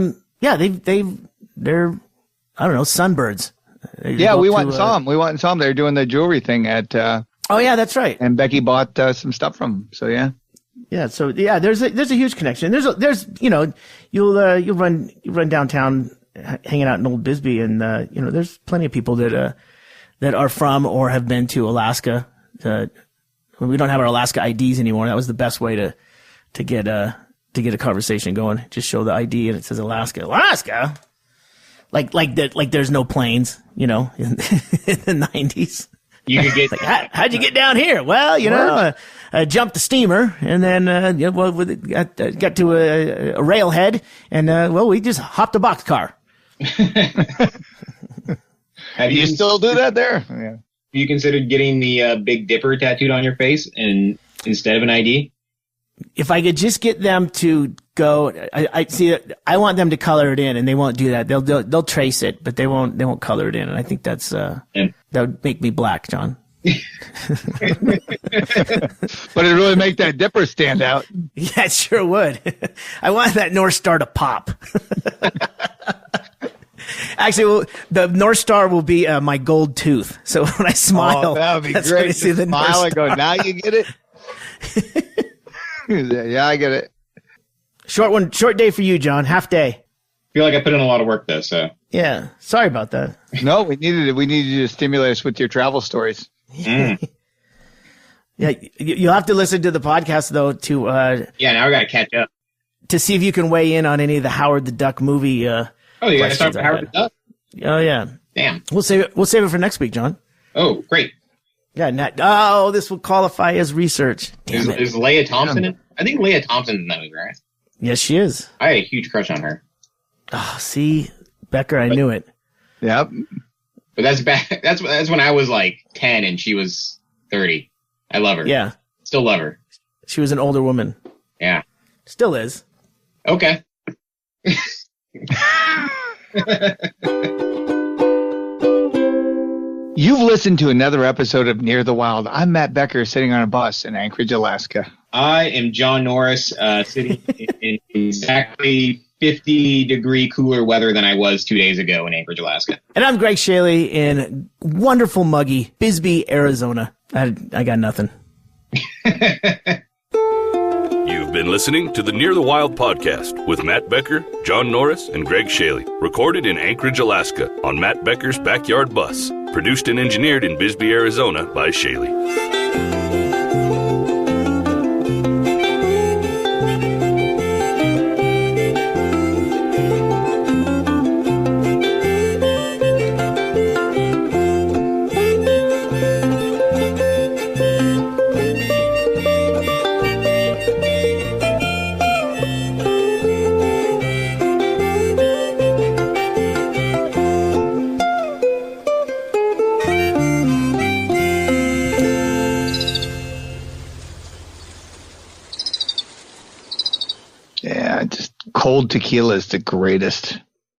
[SPEAKER 4] don't know, sunbirds.
[SPEAKER 3] Yeah, we went and saw them. They're doing the jewelry thing at.
[SPEAKER 4] Oh yeah, that's right.
[SPEAKER 3] And Becky bought some stuff from them. So yeah.
[SPEAKER 4] Yeah. So yeah, there's a huge connection. There's you'll run downtown, hanging out in Old Bisbee, and there's plenty of people that are from or have been to Alaska. We don't have our Alaska IDs anymore. That was the best way to get to get a conversation going. Just show the ID and it says Alaska. Alaska? Like there's no planes, in the 90s.
[SPEAKER 8] You could get
[SPEAKER 4] How'd you get down here? Well, I jumped the steamer and then got to a railhead and we just hopped a boxcar.
[SPEAKER 8] Have
[SPEAKER 3] You still do that there? Yeah.
[SPEAKER 8] you considered getting the Big Dipper tattooed on your face and instead of an ID?
[SPEAKER 4] If I could just get them to go, I see. I want them to color it in, and they won't do that. They'll trace it, but they won't color it in. And I think that would make me black, John.
[SPEAKER 3] But it really make that dipper stand out.
[SPEAKER 4] Yeah, it sure would. I want that North Star to pop. Actually, the North Star will be my gold tooth. So when I smile,
[SPEAKER 3] that would be
[SPEAKER 4] that's
[SPEAKER 3] great.
[SPEAKER 4] when I see the North
[SPEAKER 3] Smile and go,
[SPEAKER 4] Star.
[SPEAKER 3] now you get it? Yeah, I get it.
[SPEAKER 4] Short day for you, John. Half day.
[SPEAKER 8] I feel like I put in a lot of work though, so.
[SPEAKER 4] Yeah, sorry about that.
[SPEAKER 3] No, we needed it. We needed you to stimulate us with your travel stories.
[SPEAKER 8] Mm.
[SPEAKER 4] Yeah, you'll have to listen to the podcast though to
[SPEAKER 8] Yeah, now we gotta catch up.
[SPEAKER 4] to see if you can weigh in on any of the Howard the Duck movie.
[SPEAKER 8] Oh, you gotta start with
[SPEAKER 4] questions I
[SPEAKER 8] Howard
[SPEAKER 4] had.
[SPEAKER 8] the Duck?
[SPEAKER 4] Oh yeah,
[SPEAKER 8] Damn.
[SPEAKER 4] we'll save it for next week, John.
[SPEAKER 8] Oh, great.
[SPEAKER 4] Yeah, this will qualify as research. Damn it.
[SPEAKER 8] Is Leia Thompson in? I think Leia Thompson's in that movie, right?
[SPEAKER 4] Yes, she is.
[SPEAKER 8] I had a huge crush on her.
[SPEAKER 4] Oh, see, Becker, I knew it.
[SPEAKER 3] Yep.
[SPEAKER 8] But that's back. That's when I was like 10 and she was 30. I love her.
[SPEAKER 4] Yeah,
[SPEAKER 8] Still love her.
[SPEAKER 4] she was an older woman.
[SPEAKER 8] Yeah.
[SPEAKER 4] Still is.
[SPEAKER 8] Okay.
[SPEAKER 3] You've listened to another episode of Near the Wild. I'm Matt Becker, sitting on a bus in Anchorage, Alaska.
[SPEAKER 8] I am John Norris, sitting in exactly 50-degree cooler weather than I was 2 days ago in Anchorage, Alaska.
[SPEAKER 4] And I'm Greg Shaley in wonderful, muggy Bisbee, Arizona. I got nothing.
[SPEAKER 1] You've been listening to the Near the Wild podcast with Matt Becker, John Norris, and Greg Shaley. Recorded in Anchorage, Alaska on Matt Becker's backyard bus. Produced and engineered in Bisbee, Arizona by Shaley.
[SPEAKER 3] Yeah, just cold tequila is the greatest.